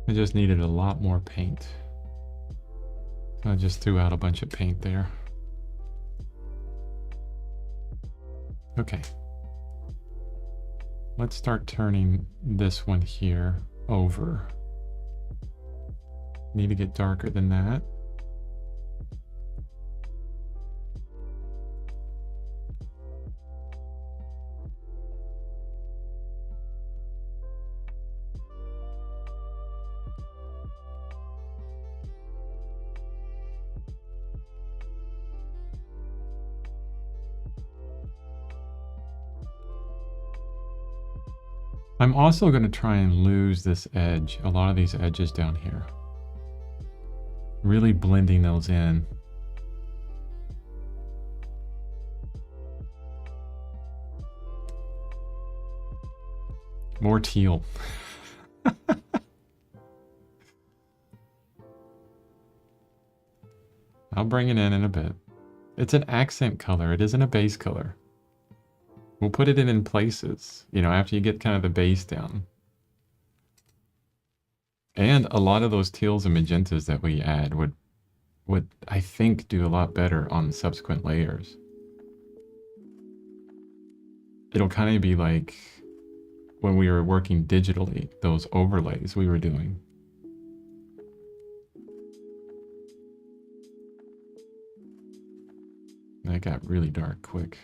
I just needed a lot more paint. So I just threw out a bunch of paint there. Okay. Let's start turning this one here over. Need to get darker than that. I'm also going to try and lose this edge, a lot of these edges down here. Really blending those in. More teal. I'll bring it in a bit. It's an accent color. It isn't a base color. We'll put it in places, you know, after you get kind of the base down. And a lot of those teals and magentas that we add would I think do a lot better on subsequent layers. It'll kind of be like when we were working digitally, those overlays we were doing. That got really dark quick.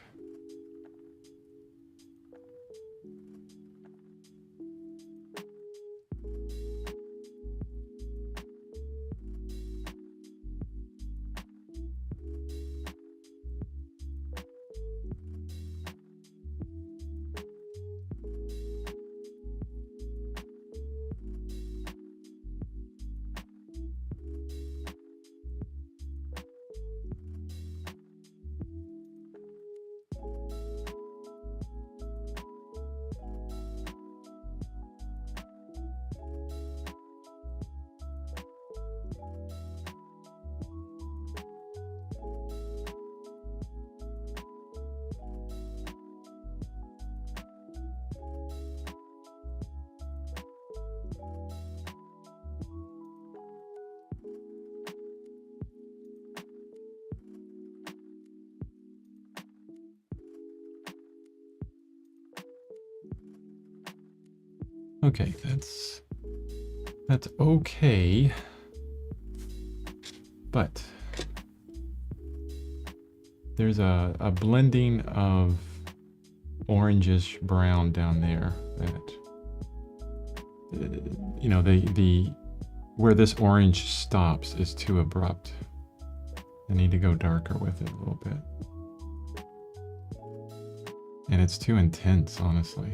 Okay, that's okay. But there's a blending of orangish brown down there that you know, the where this orange stops is too abrupt. I need to go darker with it a little bit. And it's too intense, honestly.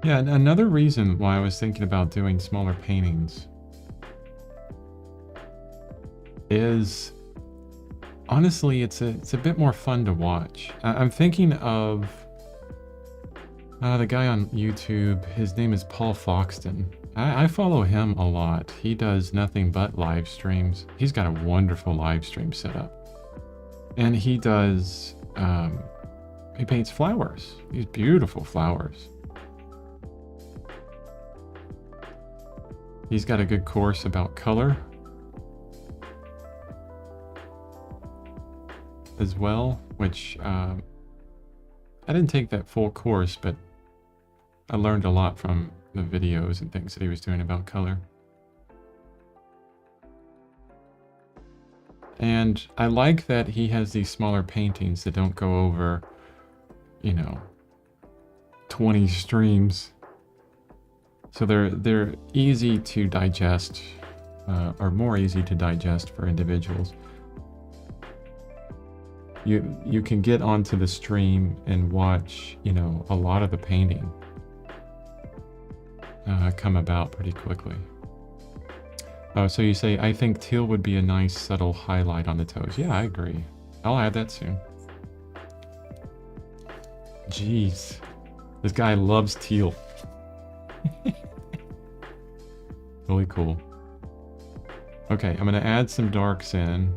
Yeah, and another reason why I was thinking about doing smaller paintings is, honestly, it's a bit more fun to watch. I'm thinking of the guy on YouTube. His name is Paul Foxton. I follow him a lot. He does nothing but live streams. He's got a wonderful live stream setup. And he does, he paints flowers. These beautiful flowers. He's got a good course about color as well, which I didn't take that full course, but I learned a lot from the videos and things that he was doing about color. And I like that he has these smaller paintings that don't go over, you know, 20 streams. So they're easy to digest, or more easy to digest for individuals. You can get onto the stream and watch, you know, a lot of the painting come about pretty quickly. Oh, so you say, I think teal would be a nice subtle highlight on the toes. Yeah, I agree. I'll add that soon. Jeez. This guy loves teal. Really cool. Okay, I'm going to add some darks in.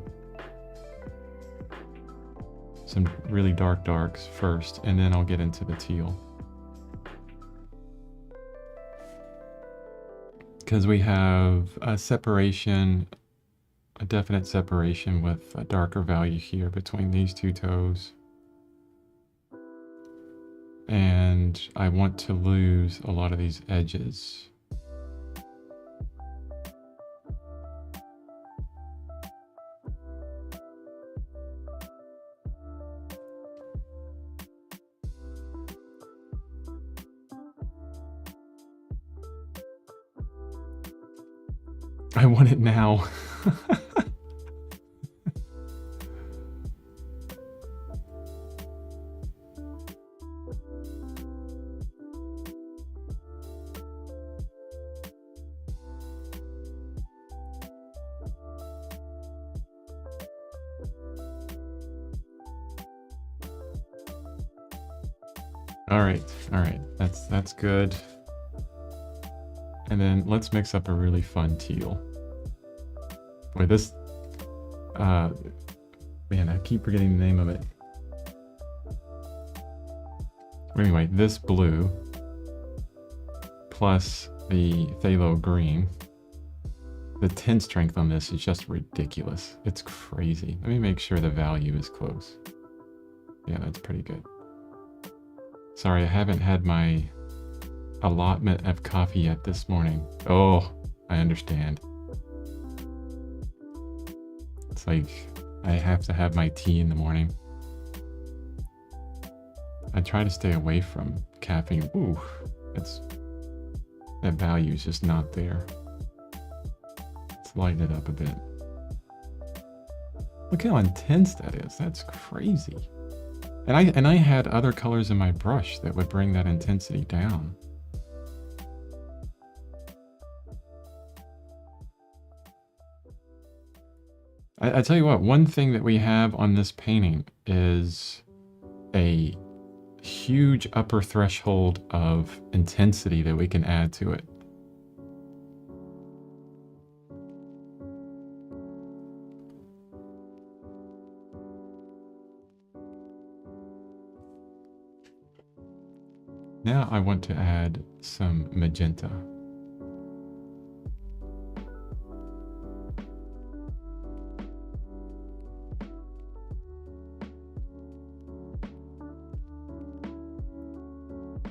Some really dark darks first, and then I'll get into the teal. Because we have a separation, a definite separation with a darker value here between these two toes. And I want to lose a lot of these edges. I want it now. All right, that's good. And then let's mix up a really fun teal. Boy, this, man, I keep forgetting the name of it. Anyway, this blue plus the phthalo green, the tint strength on this is just ridiculous. It's crazy. Let me make sure the value is close. Yeah, that's pretty good. Sorry, I haven't had my allotment of coffee yet this morning. Oh, I understand. It's like I have to have my tea in the morning. I try to stay away from caffeine. Ooh, that value is just not there. Let's lighten it up a bit. Look how intense that is. That's crazy. And I had other colors in my brush that would bring that intensity down. I tell you what, one thing that we have on this painting is a huge upper threshold of intensity that we can add to it. Now I want to add some magenta.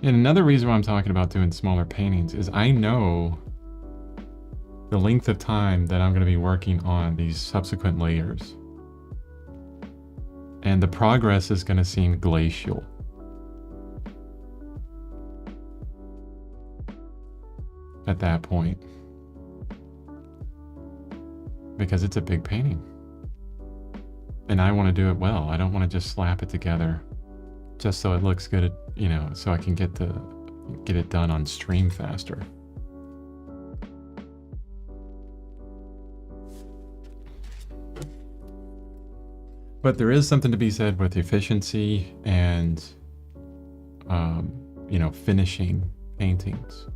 And another reason why I'm talking about doing smaller paintings is I know the length of time that I'm going to be working on these subsequent layers. And the progress is going to seem glacial. At that point. Because it's a big painting. And I want to do it well. I don't want to just slap it together just so it looks good, you know, so I can get the get it done on stream faster. But there is something to be said with efficiency and, you know, finishing paintings.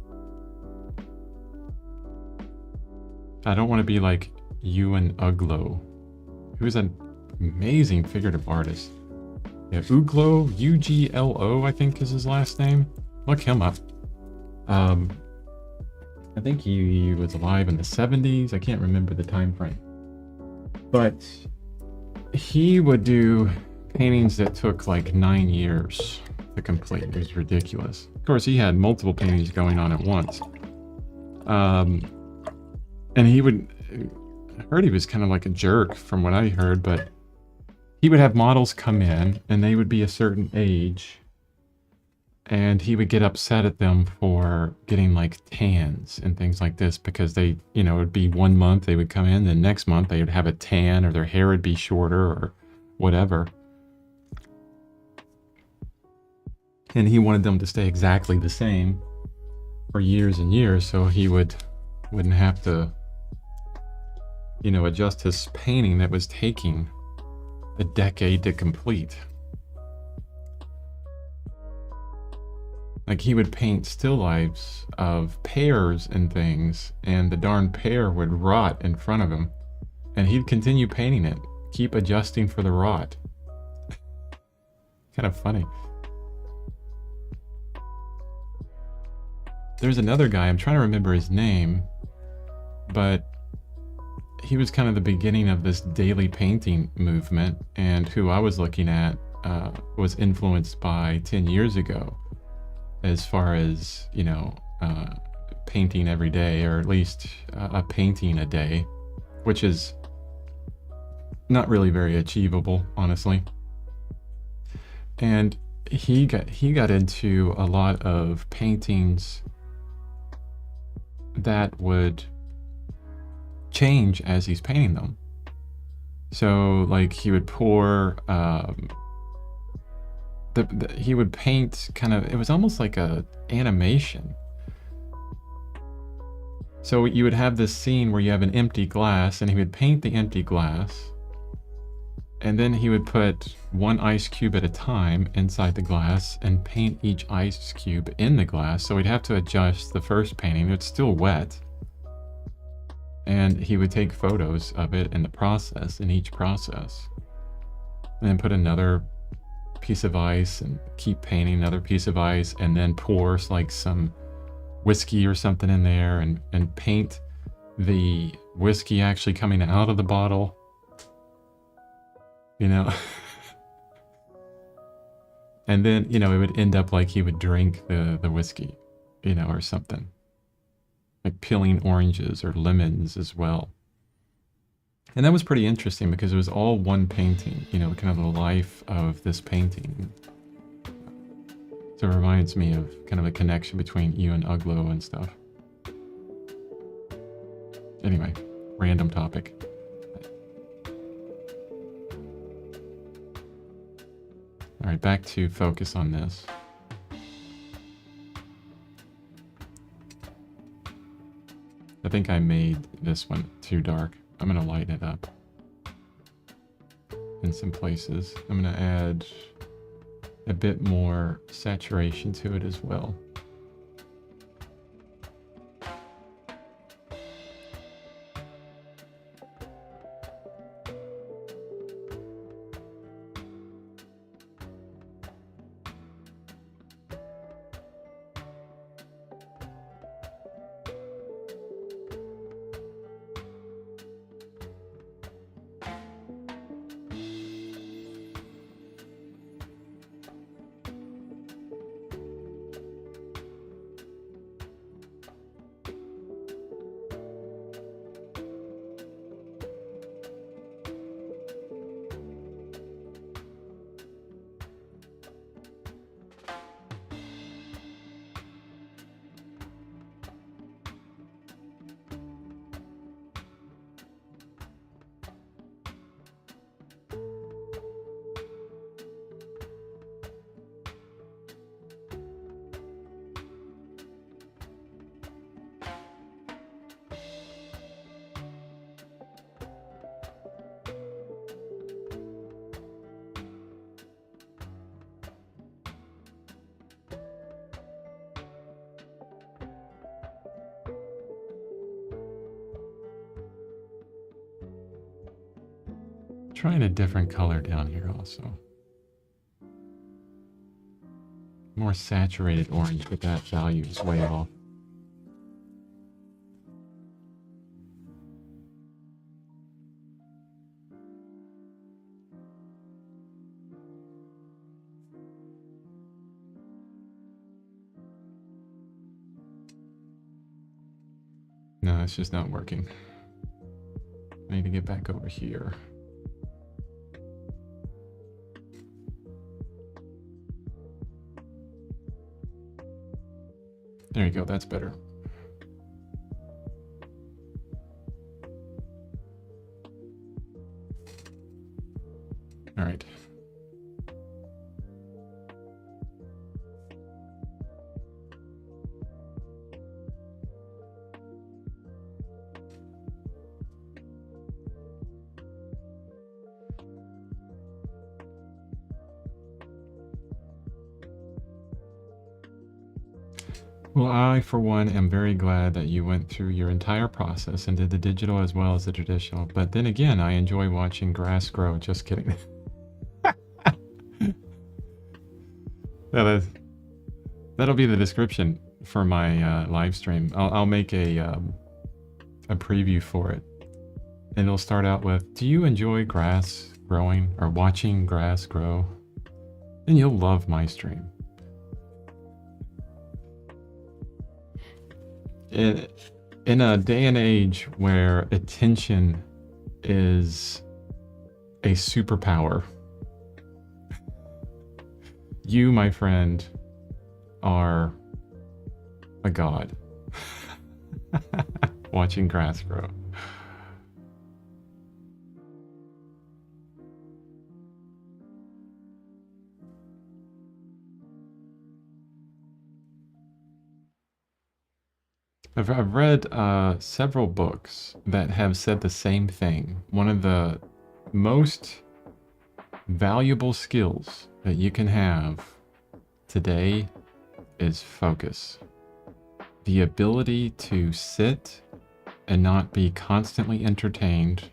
I don't want to be like Ewan Uglo, who's an amazing figurative artist. Yeah, Uglo, Uglo, I think is his last name. Look him up. I think he was alive in the 70s. I can't remember the time frame. But he would do paintings that took like 9 years to complete. It was ridiculous. Of course, he had multiple paintings going on at once. And he would, I heard he was kind of like a jerk from what I heard, but he would have models come in and they would be a certain age, and he would get upset at them for getting like tans and things like this because they, you know, it would be 1 month they would come in, then next month they would have a tan or their hair would be shorter or whatever. And he wanted them to stay exactly the same for years and years, so he wouldn't have to, you know, adjust his painting that was taking a decade to complete. Like, he would paint still lifes of pears and things, and the darn pear would rot in front of him, and he'd continue painting it, keep adjusting for the rot. Kind of funny. There's another guy, I'm trying to remember his name, but he was kind of the beginning of this daily painting movement, and who I was looking at was influenced by 10 years ago as far as, you know, painting every day, or at least a painting a day, which is not really very achievable, honestly. And he got into a lot of paintings that would change as he's painting them. So like he would pour he would paint kind of, it was almost like a animation. So you would have this scene where you have an empty glass, and he would paint the empty glass, and then he would put one ice cube at a time inside the glass and paint each ice cube in the glass. So he'd have to adjust the first painting. It's still wet. And he would take photos of it in the process, in each process. And then put another piece of ice and keep painting another piece of ice, and then pour like some whiskey or something in there, and paint the whiskey actually coming out of the bottle. You know? And then, you know, it would end up like he would drink the whiskey, you know, or something. Like peeling oranges or lemons as well. And that was pretty interesting because it was all one painting, you know, kind of the life of this painting. So it reminds me of kind of a connection between you and Uglo and stuff. Anyway, random topic. All right, back to focus on this. I think I made this one too dark. I'm gonna lighten it up in some places. I'm gonna add a bit more saturation to it as well. trying a different color down here also. More saturated orange, but that value is way off. No, it's just not working. I need to get back over here. There you go, that's better. All right. Well, I, for one, am very glad that you went through your entire process and did the digital as well as the traditional. But then again, I enjoy watching grass grow. Just kidding. That'll be the description for my live stream. I'll make a preview for it. And it'll start out with, do you enjoy grass growing or watching grass grow? Then you'll love my stream. In a day and age where attention is a superpower, you, my friend, are a god. Watching grass grow. I've read several books that have said the same thing. One of the most valuable skills that you can have today is focus. The ability to sit and not be constantly entertained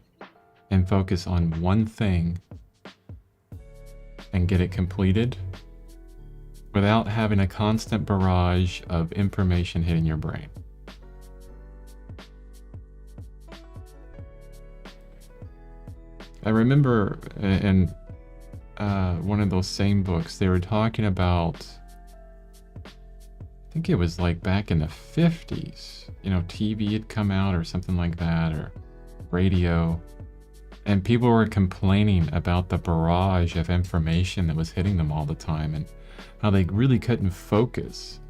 and focus on one thing and get it completed without having a constant barrage of information hitting your brain. I remember in one of those same books, they were talking about, I think it was like back in the 50s, you know, TV had come out or something like that, or radio, and people were complaining about the barrage of information that was hitting them all the time and how they really couldn't focus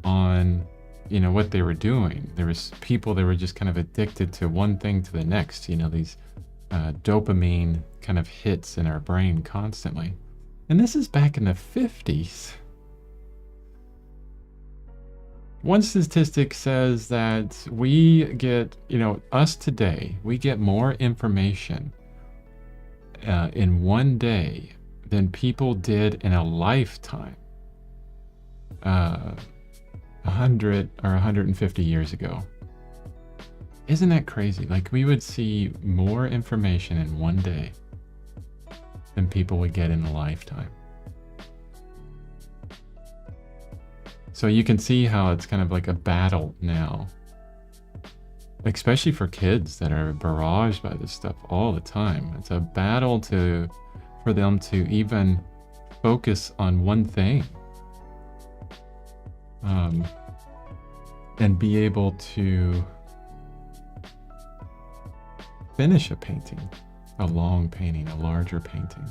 on, you know, what they were doing. There was people that were just kind of addicted to one thing to the next, you know, these dopamine kind of hits in our brain constantly. And this is back in the 50s. One statistic says that we get, you know, us today, we get more information in one day than people did in a lifetime 100 or 150 years ago. Isn't that crazy? Like, we would see more information in one day than people would get in a lifetime. So you can see how it's kind of like a battle now, especially for kids that are barraged by this stuff all the time. It's a battle for them to even focus on one thing, and be able to finish a painting, a long painting, a larger painting,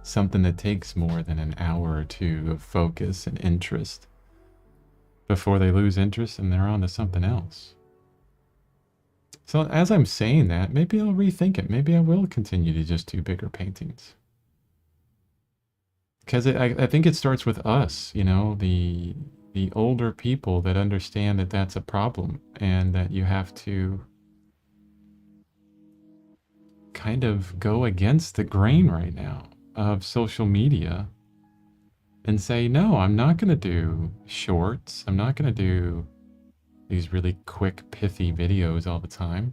something that takes more than an hour or two of focus and interest before they lose interest and they're on to something else. So as I'm saying that, maybe I'll rethink it. Maybe I will continue to just do bigger paintings. Because I think it starts with us, you know, the older people that understand that that's a problem and that you have to kind of go against the grain right now of social media and say, no, I'm not going to do shorts. I'm not going to do these really quick, pithy videos all the time.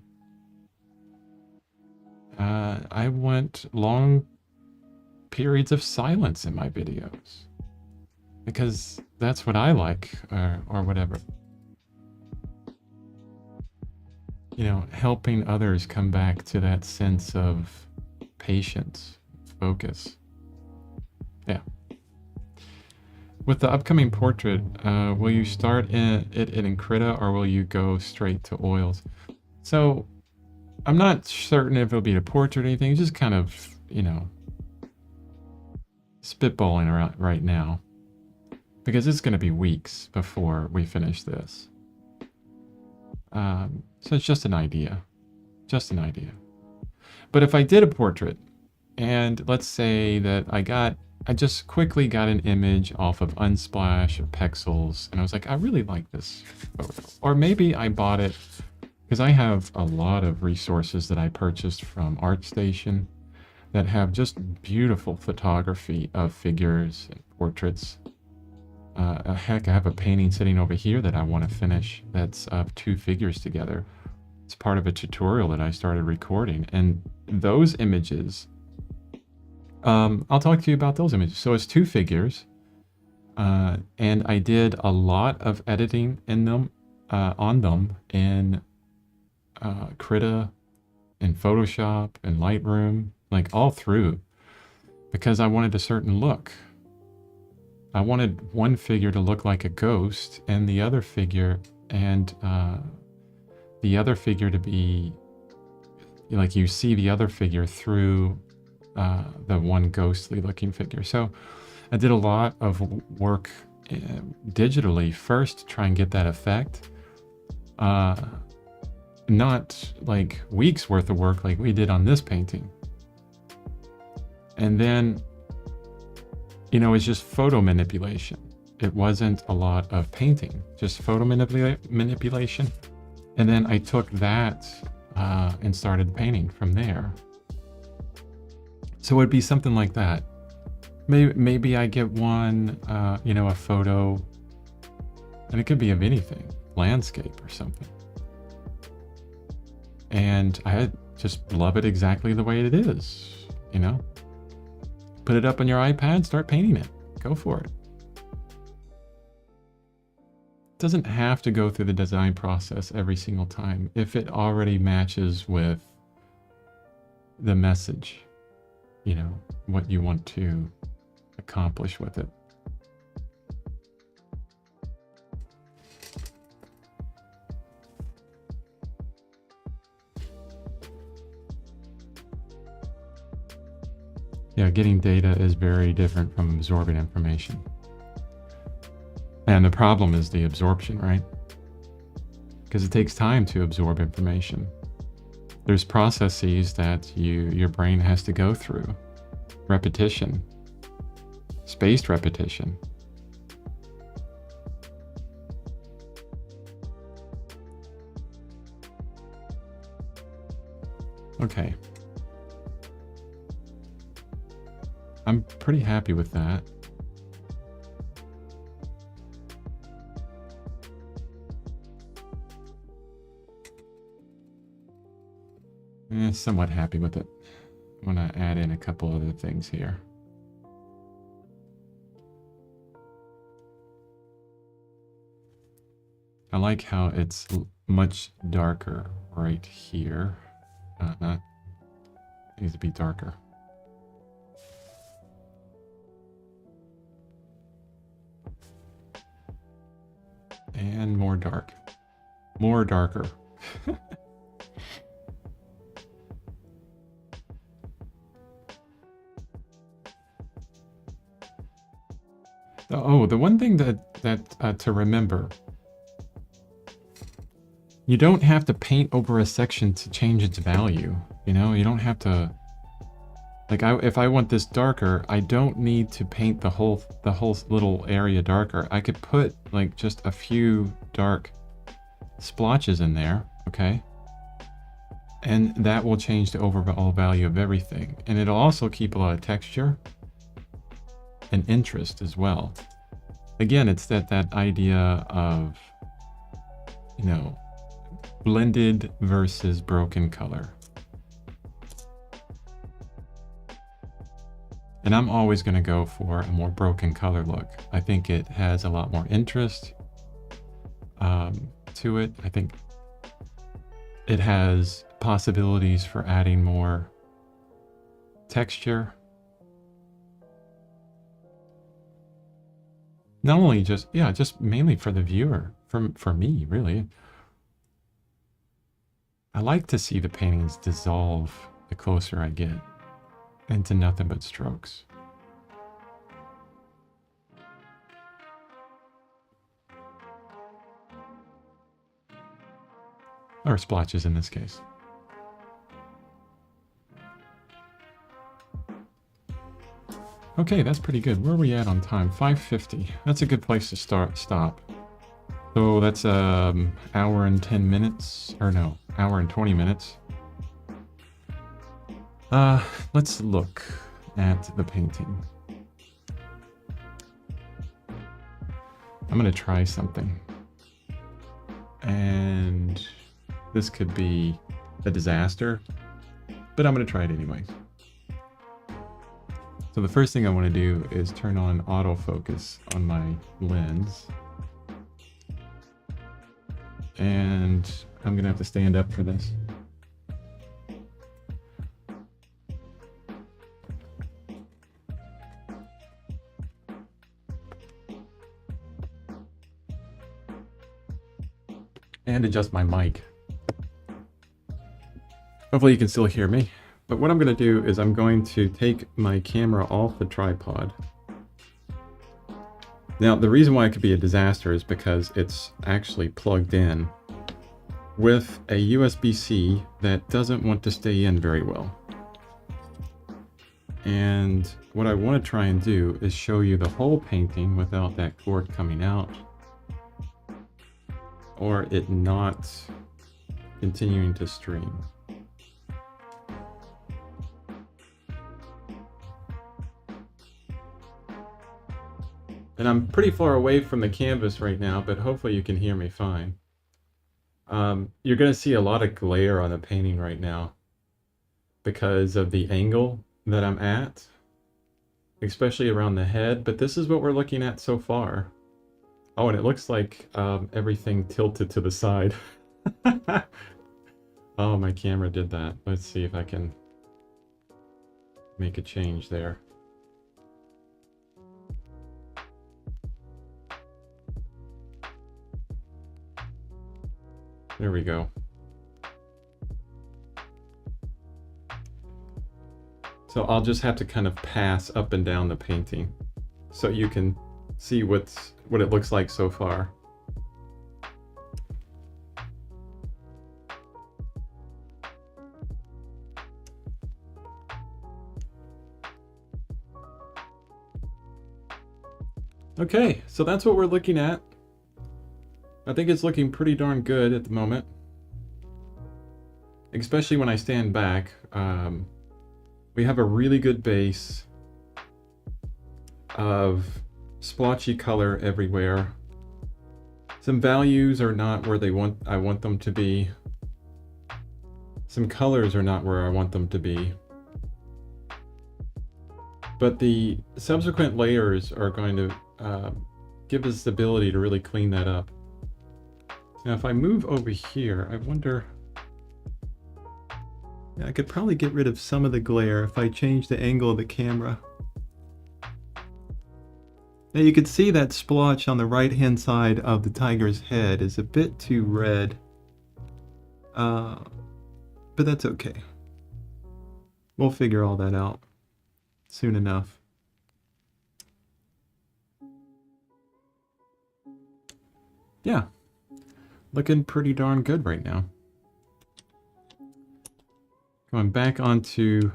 I want long periods of silence in my videos because that's what I like, or whatever. You know, helping others come back to that sense of patience, focus. Yeah. With the upcoming portrait, will you start it in Krita or will you go straight to oils? So I'm not certain if it'll be a portrait or anything. Just kind of, you know, spitballing around right now because it's going to be weeks before we finish this. So it's just an idea. Just an idea. But if I did a portrait, and let's say that I just quickly got an image off of Unsplash or Pexels, and I was like, I really like this photo. Or maybe I bought it, because I have a lot of resources that I purchased from ArtStation that have just beautiful photography of figures and portraits. Heck, I have a painting sitting over here that I want to finish that's of two figures together. It's part of a tutorial that I started recording, and those images, I'll talk to you about those images. So it's two figures, and I did a lot of editing in them, on them in Krita, in Photoshop, in Lightroom, like all through, because I wanted a certain look. I wanted one figure to look like a ghost, and the other figure, to be like you see the other figure through the one ghostly looking figure. So I did a lot of work digitally first to try and get that effect. Not like weeks worth of work like we did on this painting. And then, you know, it's just photo manipulation. It wasn't a lot of painting, just photo manipulation. And then I took that and started painting from there. So it'd be something like that. Maybe I get one, you know, a photo, and it could be of anything, landscape or something. And I just love it exactly the way it is, you know? Put it up on your iPad, start painting it. Go for it. It doesn't have to go through the design process every single time if it already matches with the message, you know, what you want to accomplish with it. Yeah, getting data is very different from absorbing information. And the problem is the absorption, right? Because it takes time to absorb information. There's processes that your brain has to go through. Repetition. Spaced repetition. Okay. I'm pretty happy with that. Somewhat happy with it. I'm gonna add in a couple other things here. I like how it's much darker right here. It needs to be darker. And more dark. More darker. Oh, the one thing that to remember, you don't have to paint over a section to change its value. You know, you don't have to. Like, if I want this darker, I don't need to paint the whole little area darker. I could put like just a few dark splotches in there, okay? And that will change the overall value of everything. And it'll also keep a lot of texture and interest as well. Again, it's that idea of, you know, blended versus broken color. And I'm always going to go for a more broken color look. I think it has a lot more interest to it. I think it has possibilities for adding more texture. Not only just, yeah, just mainly for the viewer, for me, really. I like to see the paintings dissolve the closer I get into nothing but strokes. Or splotches in this case. Okay, that's pretty good. Where are we at on time? 5:50. That's a good place to stop. So that's hour and 10 minutes, or no, hour and 20 minutes. Let's look at the painting. I'm gonna try something. And this could be a disaster, but I'm gonna try it anyway. So the first thing I want to do is turn on autofocus on my lens. And I'm gonna have to stand up for this. And adjust my mic. Hopefully you can still hear me. But what I'm going to do is I'm going to take my camera off the tripod. Now, the reason why it could be a disaster is because it's actually plugged in with a USB-C that doesn't want to stay in very well. And what I want to try and do is show you the whole painting without that cord coming out, or it not continuing to stream. And I'm pretty far away from the canvas right now, but hopefully you can hear me fine. You're going to see a lot of glare on the painting right now because of the angle that I'm at, especially around the head, but this is what we're looking at so far. Oh, and it looks like everything tilted to the side. Oh, my camera did that. Let's see if I can make a change there. There we go. So I'll just have to kind of pass up and down the painting so you can see what it looks like so far. Okay, so that's what we're looking at. I think it's looking pretty darn good at the moment. Especially when I stand back. We have a really good base of splotchy color everywhere. Some values are not where I want them to be. Some colors are not where I want them to be. But the subsequent layers are going to give us the ability to really clean that up. Now, if I move over here, I wonder... Yeah, I could probably get rid of some of the glare if I change the angle of the camera. Now you can see that splotch on the right-hand side of the tiger's head is a bit too red. But that's okay. We'll figure all that out soon enough. Yeah. Looking pretty darn good right now. Going back onto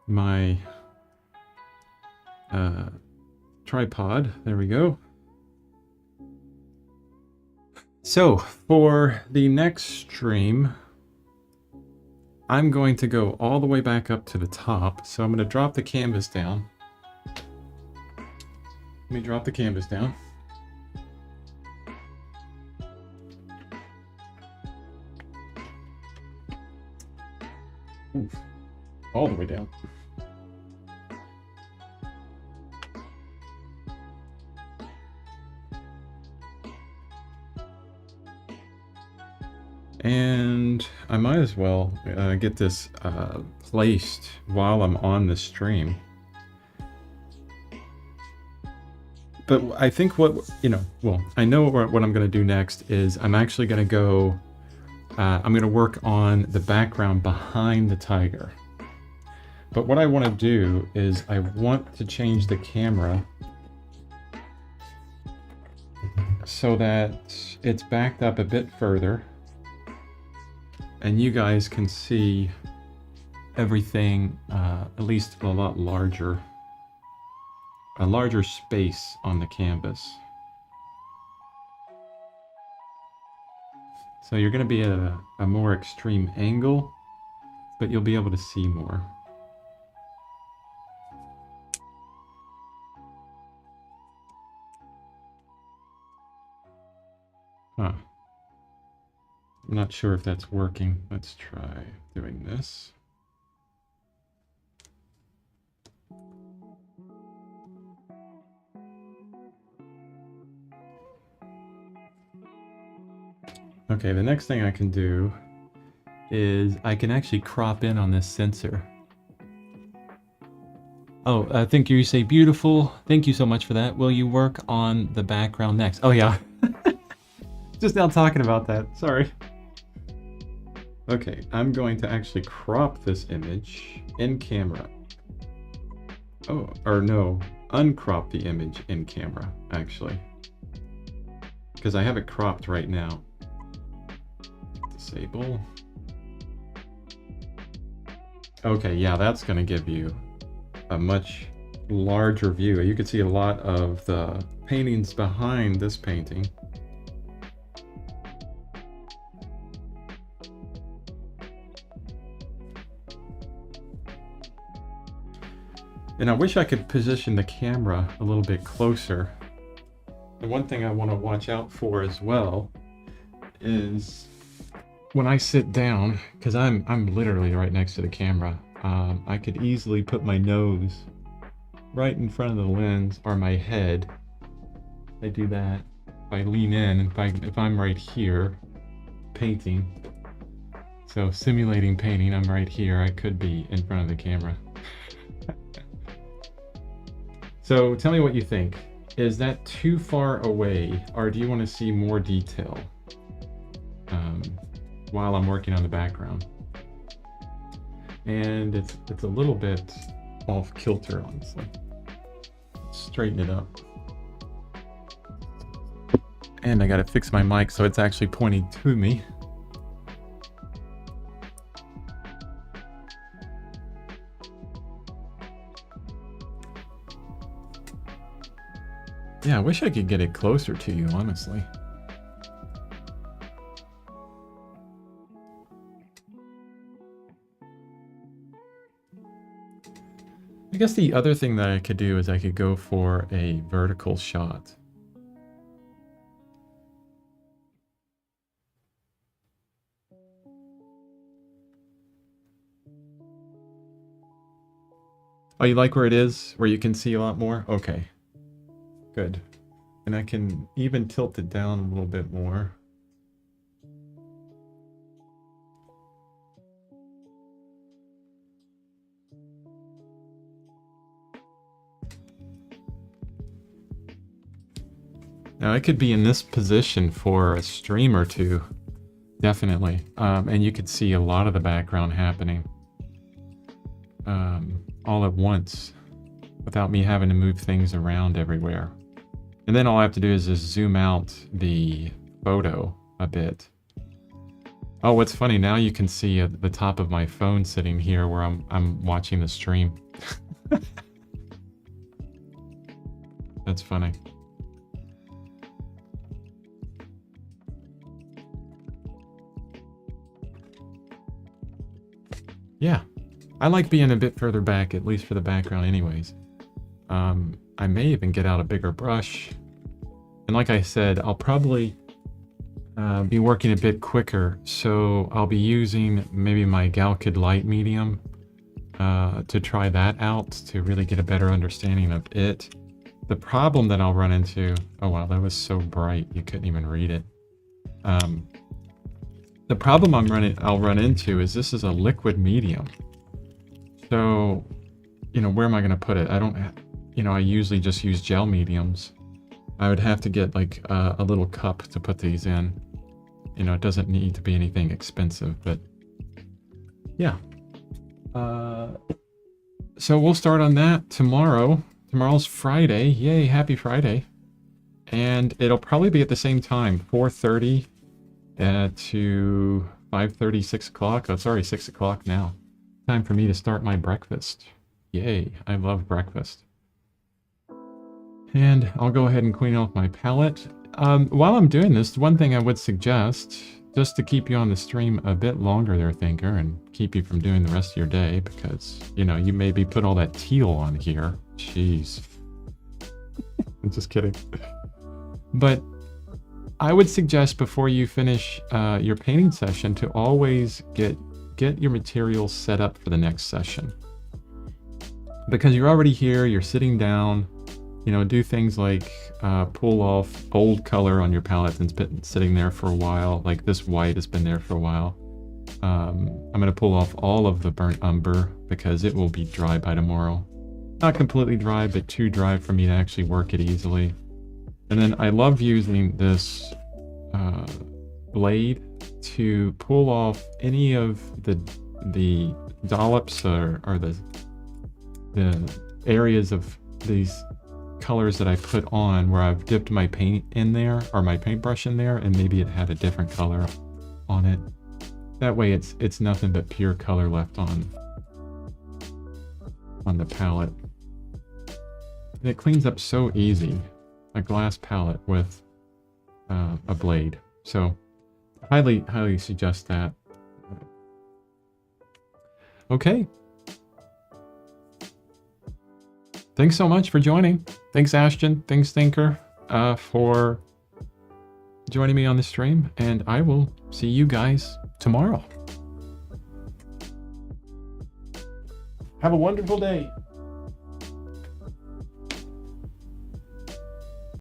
my tripod. There we go. So for the next stream, I'm going to go all the way back up to the top. So I'm going to drop the canvas down. Let me drop the canvas down. Oof. All the way down. might as well get this placed while I'm on the stream. But I think what, well, I know what I'm going to do next is I'm actually going to go, I'm going to work on the background behind the tiger. But what I want to do is I want to change the camera so that it's backed up a bit further and you guys can see everything at least a lot larger. A larger space on the canvas. So you're going to be at a more extreme angle, but you'll be able to see more. Huh. I'm not sure if that's working. Let's try doing this. Okay, the next thing I can do is I can actually crop in on this sensor. Oh, I think you say beautiful. Thank you so much for that. Will you work on the background next? Oh yeah. Just now talking about that. Sorry. Okay, I'm going to actually crop this image in camera. Oh, or no, uncrop the image in camera, actually. Because I have it cropped right now. Disable. Okay, yeah, that's going to give you a much larger view. You can see a lot of the paintings behind this painting. And I wish I could position the camera a little bit closer. The one thing I want to watch out for as well is when I sit down, because I'm literally right next to the camera, I could easily put my nose right in front of the lens or my head. I do that. If I lean in, if I'm right here painting, so simulating painting, I'm right here, I could be in front of the camera. So tell me what you think. Is that too far away, or do you want to see more detail while I'm working on the background? And it's a little bit off kilter, honestly. Straighten it up. And I gotta fix my mic so it's actually pointing to me. Yeah, I wish I could get it closer to you, honestly. I guess the other thing that I could do is I could go for a vertical shot. Oh, you like where it is? Where you can see a lot more? Okay. Good. And I can even tilt it down a little bit more. Now I could be in this position for a stream or two, definitely. And you could see a lot of the background happening all at once without me having to move things around everywhere. And then all I have to do is just zoom out the photo a bit. Oh, what's funny, now you can see at the top of my phone sitting here where I'm watching the stream. That's funny. Yeah, I like being a bit further back, at least for the background anyways. I may even get out a bigger brush. And like I said, I'll probably be working a bit quicker. So I'll be using maybe my Galkid light medium to try that out to really get a better understanding of it. The problem that I'll run into, oh wow, that was so bright you couldn't even read it. The problem I'll run into is this is a liquid medium. So, you know, where am I going to put it? I don't, you know, I usually just use gel mediums. I would have to get like a little cup to put these in. You know, it doesn't need to be anything expensive, but yeah. So we'll start on that tomorrow. Tomorrow's Friday. Yay, happy Friday. And it'll probably be at the same time, 4:30 to 5:30, 6 o'clock. Oh, it's already 6 o'clock now. Time for me to start my breakfast. Yay, I love breakfast. And I'll go ahead and clean off my palette. While I'm doing this, one thing I would suggest, just to keep you on the stream a bit longer there, Thinker, and keep you from doing the rest of your day, because, you know, you maybe put all that teal on here. Jeez. I'm just kidding. But I would suggest before you finish your painting session to always get your materials set up for the next session. Because you're already here, you're sitting down, you know, do things like pull off old color on your palette that's been sitting there for a while. Like this white has been there for a while. I'm going to pull off all of the burnt umber because it will be dry by tomorrow. Not completely dry, but too dry for me to actually work it easily. And then I love using this blade to pull off any of the dollops or the areas of these colors that I put on where I've dipped my paint in there, or my paintbrush in there, and maybe it had a different color on it. That way it's nothing but pure color left on the palette. And it cleans up so easy, a glass palette with a blade. So highly suggest that. Okay. Thanks so much for joining. Thanks, Ashton. Thanks, Thinker, for joining me on the stream. And I will see you guys tomorrow. Have a wonderful day.